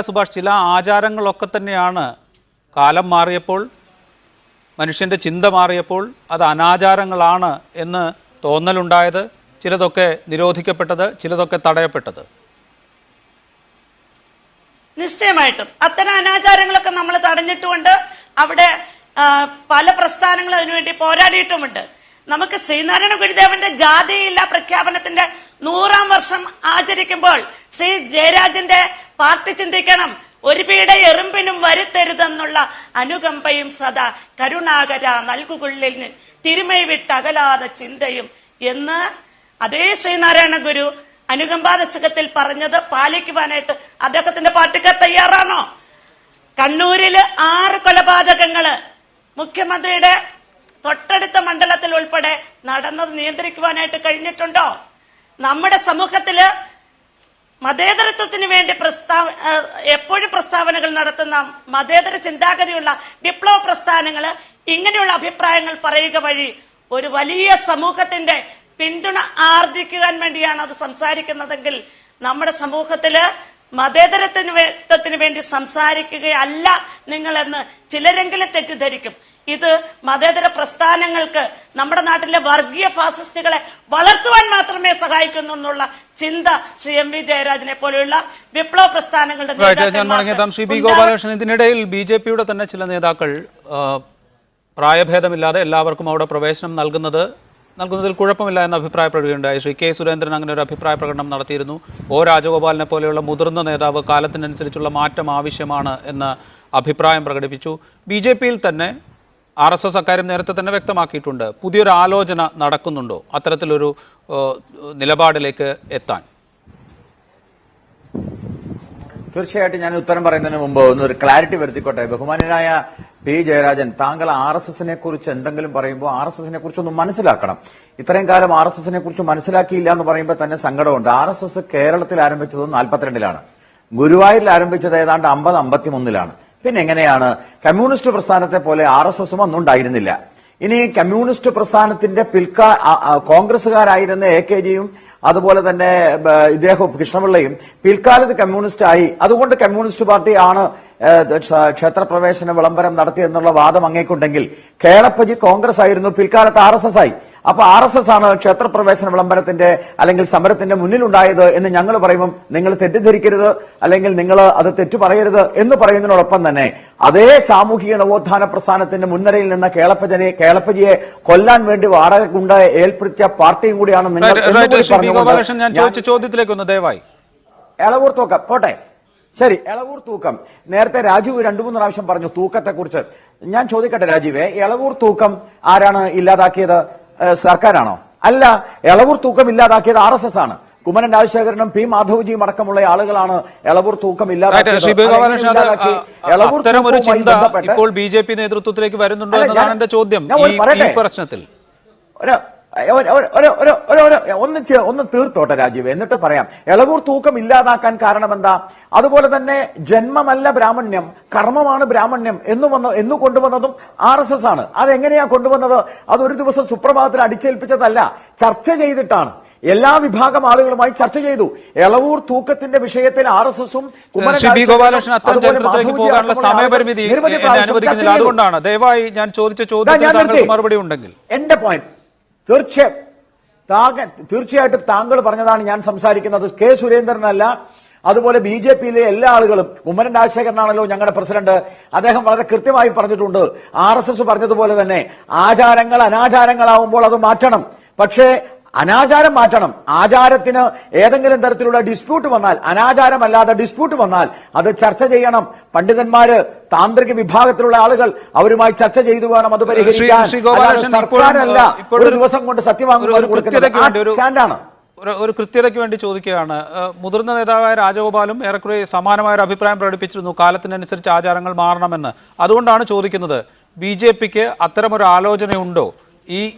സുഭാഷ്, ചില ആചാരങ്ങളൊക്കെ തന്നെയാണ് കാലം മാറിയപ്പോൾ, മനുഷ്യന്റെ ചിന്ത മാറിയപ്പോൾ അത് അനാചാരങ്ങളാണ് എന്ന് തോന്നലുണ്ടായത്. ചിലതൊക്കെ നിരോധിക്കപ്പെട്ടത്, ചിലതൊക്കെ തടയപ്പെട്ടത്. നിശ്ചയമായിട്ടും അത്തരം അനാചാരങ്ങളൊക്കെ നമ്മൾ തടഞ്ഞിട്ടുമുണ്ട്. അവിടെ പല പ്രസ്ഥാനങ്ങളും അതിനുവേണ്ടി പോരാടിയിട്ടുമുണ്ട്. നമുക്ക് ശ്രീനാരായണ ഗുരുദേവന്റെ ജാതിയില്ല പ്രഖ്യാപനത്തിന്റെ 100ാം വർഷം ആചരിക്കുമ്പോൾ ശ്രീ ജയരാജന്റെ പാർട്ടി ചിന്തിക്കണം, ഒരു പീഡ എറുമ്പിനും വരുത്തരുതെന്നുള്ള അനുകമ്പയും സദാ കരുണാകര നൽകുകൊള്ളിൽ തിരുമൈ വിട്ടകലാതെ ചിന്തയും എന്ന് അതേ ശ്രീനാരായണ ഗുരു അനുകമ്പാദശകത്തിൽ പറഞ്ഞത് പാലിക്കുവാനായിട്ട് അദ്ദേഹത്തിന്റെ പാർട്ടിക്കാർ തയ്യാറാണോ? കണ്ണൂരില് 6 കൊലപാതകങ്ങള് മുഖ്യമന്ത്രിയുടെ തൊട്ടടുത്ത മണ്ഡലത്തിൽ ഉൾപ്പെടെ നടന്നത് നിയന്ത്രിക്കുവാനായിട്ട് കഴിഞ്ഞിട്ടുണ്ടോ? നമ്മുടെ സമൂഹത്തില് മതേതരത്വത്തിന് വേണ്ടി എപ്പോഴും പ്രസ്താവനകൾ നടത്തുന്ന മതേതര ചിന്താഗതിയുള്ള വിപ്ലവ പ്രസ്ഥാനങ്ങള് ഇങ്ങനെയുള്ള അഭിപ്രായങ്ങൾ പറയുക വഴി ഒരു വലിയ സമൂഹത്തിന്റെ പിന്തുണ ആർജിക്കുവാൻ വേണ്ടിയാണ് അത് സംസാരിക്കുന്നതെങ്കിൽ നമ്മുടെ സമൂഹത്തില് മതേതരത്വത്തിന് വേണ്ടി സംസാരിക്കുകയല്ല നിങ്ങളെന്ന് ചിലരെങ്കിലും തെറ്റിദ്ധരിക്കും. ഇത് മതേതര പ്രസ്ഥാനങ്ങൾക്ക് നമ്മുടെ നാട്ടിലെ വർഗീയ ഫാസിസ്റ്റുകളെ വളർത്തുവാൻ മാത്രമേ സഹായിക്കുന്നു എന്നുള്ള ചിന്ത ശ്രീ എം വി ജയരാജനെ പോലെയുള്ള വിപ്ലവ പ്രസ്ഥാനങ്ങളുടെ ശ്രീ ബി ഗോപാലകൃഷ്ണൻ, ഇതിനിടയിൽ BJPയുടെ തന്നെ ചില നേതാക്കൾ പ്രായഭേദമില്ലാതെ എല്ലാവർക്കും അവിടെ പ്രവേശനം നൽകുന്നത് നൽകുന്നതിൽ കുഴപ്പമില്ല എന്ന അഭിപ്രായപ്പെടുകയുണ്ടായി. ശ്രീ കെ സുരേന്ദ്രൻ അങ്ങനെ ഒരു അഭിപ്രായ പ്രകടനം നടത്തിയിരുന്നു. ഒ രാജഗോപാലിനെ പോലെയുള്ള മുതിർന്ന നേതാവ് കാലത്തിനനുസരിച്ചുള്ള മാറ്റം ആവശ്യമാണ് എന്ന അഭിപ്രായം പ്രകടിപ്പിച്ചു. BJP-യിൽ തന്നെ RSS അക്കാര്യം നേരത്തെ തന്നെ വ്യക്തമാക്കിയിട്ടുണ്ട്. പുതിയൊരു ആലോചന നടക്കുന്നുണ്ടോ അത്തരത്തിലൊരു നിലപാടിലേക്ക് എത്താൻ? തീർച്ചയായിട്ടും ഞാൻ ഉത്തരം പറയുന്നതിന് മുമ്പ് ഒന്നൊരു ക്ലാരിറ്റി വരുത്തിക്കോട്ടെ. ബഹുമാനനായ P. ജയരാജൻ, താങ്കൾ RSS-നെ കുറിച്ച് എന്തെങ്കിലും പറയുമ്പോൾ RSS-നെ കുറിച്ച് ഒന്ന് മനസ്സിലാക്കണം. ഇത്രയും കാലം RSS-നെ കുറിച്ച് മനസ്സിലാക്കിയില്ല എന്ന് പറയുമ്പോൾ തന്നെ സങ്കടമുണ്ട്. RSS കേരളത്തിൽ ആരംഭിച്ചത് 42-ലാണ്, ഗുരുവായൂരിൽ ആരംഭിച്ചത് ഏതാണ്ട് 50-51-ലാണ്. പിന്നെ എങ്ങനെയാണ് കമ്മ്യൂണിസ്റ്റ് പ്രസ്ഥാനത്തെ പോലെ RSS-ഉം ഒന്നും ഉണ്ടായിരുന്നില്ല. ഇനി കമ്മ്യൂണിസ്റ്റ് പ്രസ്ഥാനത്തിന്റെ കോൺഗ്രസുകാരായിരുന്ന AKജിയും അതുപോലെ തന്നെ ഇദ്ദേഹം കൃഷ്ണപിള്ളയും പിൽക്കാലത്ത് കമ്മ്യൂണിസ്റ്റ് ആയി. അതുകൊണ്ട് കമ്മ്യൂണിസ്റ്റ് പാർട്ടിയാണ് ക്ഷേത്രപ്രവേശന വിളംബരം നടത്തിയെന്നുള്ള വാദം അങ്ങേക്കുണ്ടെങ്കിൽ കേളപ്പജി കോൺഗ്രസ് ആയിരുന്നു, പിൽക്കാലത്ത് RSS ആയി. അപ്പൊ RSS ആണ് ക്ഷേത്രപ്രവേശന വിളംബരത്തിന്റെ അല്ലെങ്കിൽ സമരത്തിന്റെ മുന്നിലുണ്ടായത് എന്ന് ഞങ്ങൾ പറയുമ്പോൾ നിങ്ങൾ തെറ്റിദ്ധരിക്കരുത്, അല്ലെങ്കിൽ നിങ്ങൾ അത് തെറ്റു പറയരുത് എന്ന് പറയുന്നതിനോടൊപ്പം തന്നെ അതേ സാമൂഹിക നവോത്ഥാന പ്രസ്ഥാനത്തിന്റെ മുൻനിരയിൽ നിന്ന് കേളപ്പജിയെ കൊല്ലാൻ വേണ്ടി വാടക കൊണ്ട് ഏൽപ്പെടുത്തിയ പാർട്ടിയും കൂടിയാണ് നിങ്ങൾ. ചോദ്യത്തിലേക്കൊന്ന് ദയവായി. എളവൂർ തൂക്കം പോട്ടെ, ശരി. എളവൂർ തൂക്കം നേരത്തെ രാജീവ് 2-3 പ്രാവശ്യം പറഞ്ഞു തൂക്കത്തെ കുറിച്ച്. ഞാൻ ചോദിക്കട്ടെ രാജീവേ, എളവൂർ തൂക്കം ആരാണ് ഇല്ലാതാക്കിയത്? സർക്കാരാണോ? അല്ല, എളവൂർ തൂക്കം ഇല്ലാതാക്കിയത് RSS ആണ്. കുമ്മനം രാജശേഖരനും P. മാധവജിയും അടക്കമുള്ള ആളുകളാണ് എളവൂർ തൂക്കം ഇല്ലാതാക്കിയത്. ഇപ്പോൾ BJP നേതൃത്വത്തിലേക്ക് വരുന്നുണ്ടോ എന്നതാണ് എന്റെ ചോദ്യം. ഈ പ്രശ്നത്തിൽ ഒന്ന് തീർത്തോട്ടെ രാജീവ്, എന്നിട്ട് പറയാം. എളവൂർ തൂക്കം ഇല്ലാതാക്കാൻ കാരണം എന്താ? അതുപോലെ തന്നെ ജന്മമല്ല ബ്രാഹ്മണ്യം, കർമ്മമാണ് ബ്രാഹ്മണ്യം എന്ന് കൊണ്ടുവന്നതും RSS ആണ്. അതെങ്ങനെയാ കൊണ്ടുവന്നത്? അതൊരു ദിവസം സുപ്രഭാതത്തിൽ അടിച്ചേൽപ്പിച്ചതല്ല, ചർച്ച ചെയ്തിട്ടാണ്. എല്ലാ വിഭാഗം ആളുകളുമായി ചർച്ച ചെയ്തു. എളവൂർ തൂക്കത്തിന്റെ വിഷയത്തിൽ RSS-ഉം പോകാനുള്ള സമയപരിമിതി അനുവദിക്കുന്നില്ല. അതുകൊണ്ടാണ് ദയവായി ഞാൻ ചോദിച്ച ചോദ്യത്തിന് മറുപടി ഉണ്ടെങ്കിൽ. എന്റെ പോയിന്റ് തീർച്ചയായിട്ടും താങ്കൾ പറഞ്ഞതാണ് ഞാൻ സംസാരിക്കുന്നത്. കെ സുരേന്ദ്രനല്ല, അതുപോലെ BJP-യിലെ എല്ലാ ആളുകളും. കുമ്മനം രാജശേഖരനാണല്ലോ ഞങ്ങളുടെ പ്രസിഡന്റ്, അദ്ദേഹം വളരെ കൃത്യമായി പറഞ്ഞിട്ടുണ്ട്. RSS പറഞ്ഞതുപോലെ തന്നെ ആചാരങ്ങൾ അനാചാരങ്ങളാവുമ്പോൾ അത് മാറ്റണം. പക്ഷേ അനാചാരം മാറ്റണം. ആചാരത്തിന് ഏതെങ്കിലും തരത്തിലുള്ള ഡിസ്പ്യൂട്ട് വന്നാൽ, അനാചാരമല്ലാതെ ഡിസ്പ്യൂട്ട് വന്നാൽ അത് ചർച്ച ചെയ്യണം. പണ്ഡിതന്മാര്, താന്ത്രിക വിഭാഗത്തിലുള്ള ആളുകൾ അവരുമായി ചർച്ച ചെയ്തു വേണം അത് പരിഹരിക്കാൻ. സർക്കാരല്ല ഒരു ദിവസം കൊണ്ട് സത്യവാങ്മൂലം. ഒരു കൃത്യതയ്ക്ക് വേണ്ടി ചോദിക്കുകയാണ്. മുതിർന്ന നേതാവായ രാജഗോപാലും ഏറെക്കുറെ സമാനമായ ഒരു അഭിപ്രായം പ്രകടിപ്പിച്ചിരുന്നു, കാലത്തിനനുസരിച്ച് ആചാരങ്ങൾ മാറണമെന്ന്. അതുകൊണ്ടാണ് ചോദിക്കുന്നത്, BJP-ക്ക് അത്തരമൊരു ആലോചനയുണ്ടോ?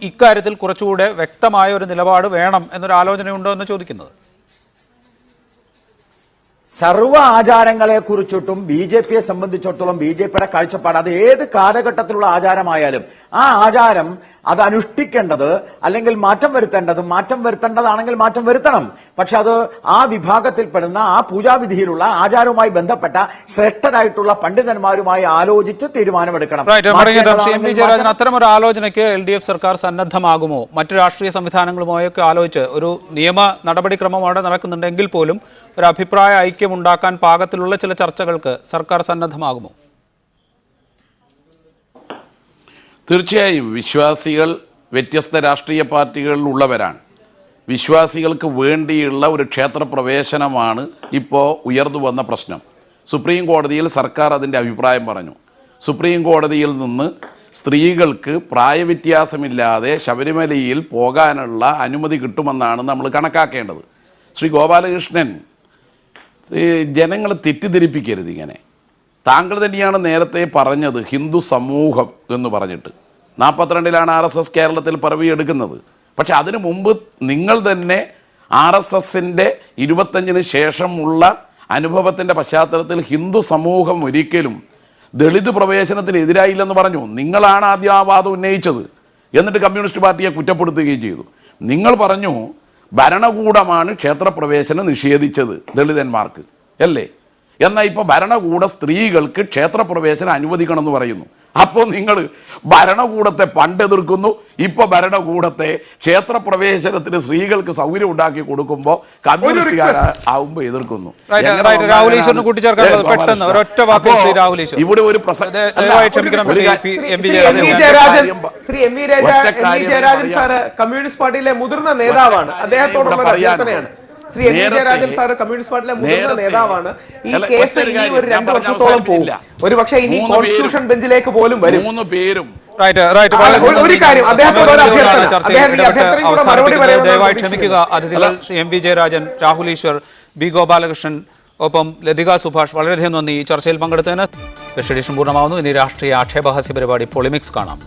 ഇക്കാര്യത്തിൽ കുറച്ചുകൂടെ വ്യക്തമായ ഒരു നിലപാട് വേണം എന്നൊരു ആലോചനയുണ്ടോ എന്ന് ചോദിക്കുന്നത്. സർവ്വ ആചാരങ്ങളെ കുറിച്ചിട്ടും BJP-യെ സംബന്ധിച്ചിടത്തോളം BJP-യുടെ കാഴ്ചപ്പാട് അത് ഏത് കാലഘട്ടത്തിലുള്ള ആചാരമായാലും ആ ആചാരം അത് അനുഷ്ഠിക്കേണ്ടത് അല്ലെങ്കിൽ മാറ്റം വരുത്തേണ്ടതാണെങ്കിൽ മാറ്റം വരുത്തണം. പക്ഷെ അത് ആ വിഭാഗത്തിൽപ്പെടുന്ന ആ പൂജാവിധിയിലുള്ള ആചാരവുമായി ബന്ധപ്പെട്ട ശ്രേഷ്ഠരായിട്ടുള്ള പണ്ഡിതന്മാരുമായി ആലോചിച്ച് തീരുമാനമെടുക്കണം. അത്തരമൊരു ആലോചനയ്ക്ക് LDF സർക്കാർ സന്നദ്ധമാകുമോ? മറ്റു രാഷ്ട്രീയ സംവിധാനങ്ങളുമായൊക്കെ ആലോചിച്ച് ഒരു നിയമ നടപടിക്രമം അവിടെ നടക്കുന്നുണ്ടെങ്കിൽ പോലും ഒരു അഭിപ്രായ ഐക്യം ഉണ്ടാക്കാൻ പാകത്തിലുള്ള ചില ചർച്ചകൾക്ക് സർക്കാർ സന്നദ്ധമാകുമോ? തീർച്ചയായും വിശ്വാസികൾ വ്യത്യസ്ത രാഷ്ട്രീയ പാർട്ടികളിലുള്ളവരാണ്. വിശ്വാസികൾക്ക് വേണ്ടിയുള്ള ഒരു ക്ഷേത്രപ്രവേശനമാണ് ഇപ്പോൾ ഉയർന്നു വന്ന പ്രശ്നം. സുപ്രീം കോടതിയിൽ സർക്കാർ അതിൻ്റെ അഭിപ്രായം പറഞ്ഞു. സുപ്രീം കോടതിയിൽ നിന്ന് സ്ത്രീകൾക്ക് പ്രായവ്യത്യാസമില്ലാതെ ശബരിമലയിൽ പോകാനുള്ള അനുമതി കിട്ടുമെന്നാണ് നമ്മൾ കണക്കാക്കേണ്ടത്. ശ്രീ ഗോപാലകൃഷ്ണൻ, ജനങ്ങളെ തെറ്റിദ്ധരിപ്പിക്കരുത്. ഇങ്ങനെ താങ്കൾ തന്നെയാണ് നേരത്തെ പറഞ്ഞത് ഹിന്ദു സമൂഹം എന്ന് പറഞ്ഞിട്ട്. 42-ലാണ് RSS കേരളത്തിൽ പിറവിയെടുക്കുന്നത്. പക്ഷെ അതിനു മുമ്പ് നിങ്ങൾ തന്നെ RSS-ന്റെ 25-ന് ശേഷമുള്ള അനുഭവത്തിൻ്റെ പശ്ചാത്തലത്തിൽ ഹിന്ദു സമൂഹം ഒരിക്കലും ദളിത് പ്രവേശനത്തിന് എതിരായില്ലെന്ന് പറഞ്ഞു. നിങ്ങളാണ് ആദ്യം ആ വാദം ഉന്നയിച്ചത്. എന്നിട്ട് കമ്മ്യൂണിസ്റ്റ് പാർട്ടിയെ കുറ്റപ്പെടുത്തുകയും ചെയ്തു. നിങ്ങൾ പറഞ്ഞു ഭരണകൂടമാണ് ക്ഷേത്രപ്രവേശനം നിഷേധിച്ചത് ദളിതന്മാർക്ക്, അല്ലേ? എന്നാൽ ഇപ്പോൾ ഭരണകൂട സ്ത്രീകൾക്ക് ക്ഷേത്രപ്രവേശനം അനുവദിക്കണമെന്ന് പറയുന്നു. അപ്പോൾ നിങ്ങൾ ഭരണകൂടത്തെ പണ്ട് എതിർക്കുന്നു, ഇപ്പൊ ഭരണകൂടത്തെ ക്ഷേത്രപ്രവേശനത്തിന് സ്ത്രീകൾക്ക് സൗകര്യം ഉണ്ടാക്കി കൊടുക്കുമ്പോൾ കമ്മ്യൂണിസ്റ്റുകാരാവുമ്പോൾ എതിർക്കുന്നു. രാഹുൽ ഈശ്വറിന് കൂട്ടിച്ചേർക്കാനുള്ളത് പെട്ടെന്ന് ഒരൊറ്റ വാക്കിൽ ശ്രീ രാഹുൽ ഈശ്വർ. ഇവിടെ ഒരു ദയവായി ക്ഷമിക്കണം Shri M V Jayarajan sir communist പാർട്ടിയിലെ മുതിർന്ന നേതാവാണ്. അദ്ദേഹത്തോടുള്ള അഭ്യർത്ഥനയാണ്. Shri M V Jayarajan sir communist പാർട്ടിയിലെ മുതിർന്ന നേതാവാണ്. ഈ കേസ് ഇനി ഒരു 2 വർഷത്തോളം പോകും. ഒരുപക്ഷെ ഇനി കോൺസ്റ്റിറ്റ്യൂഷൻ ബെഞ്ചിലേക്ക് പോലും വരും. 3 പേരും ഒരു കാര്യം അദ്ദേഹത്തോട് ഒരു അഭ്യർത്ഥന ദയവായി ക്ഷമിക്കുക. അതിഥികൾ Shri M V Jayarajan, Rahul Eshwar, B Gopalakrishnan, ഒപ്പം ലതിക സുഭാഷ്, വളരെയധികം നന്ദി ഈ ചർച്ചയിൽ പങ്കെടുത്തതിന്. Special edition പൂർണ്ണമാവുന്നു. ഇനി രാഷ്ട്രീയ ആക്ഷേപഹാസ്യ പരിപാടി പൊളിമിക്സ് കാണാം.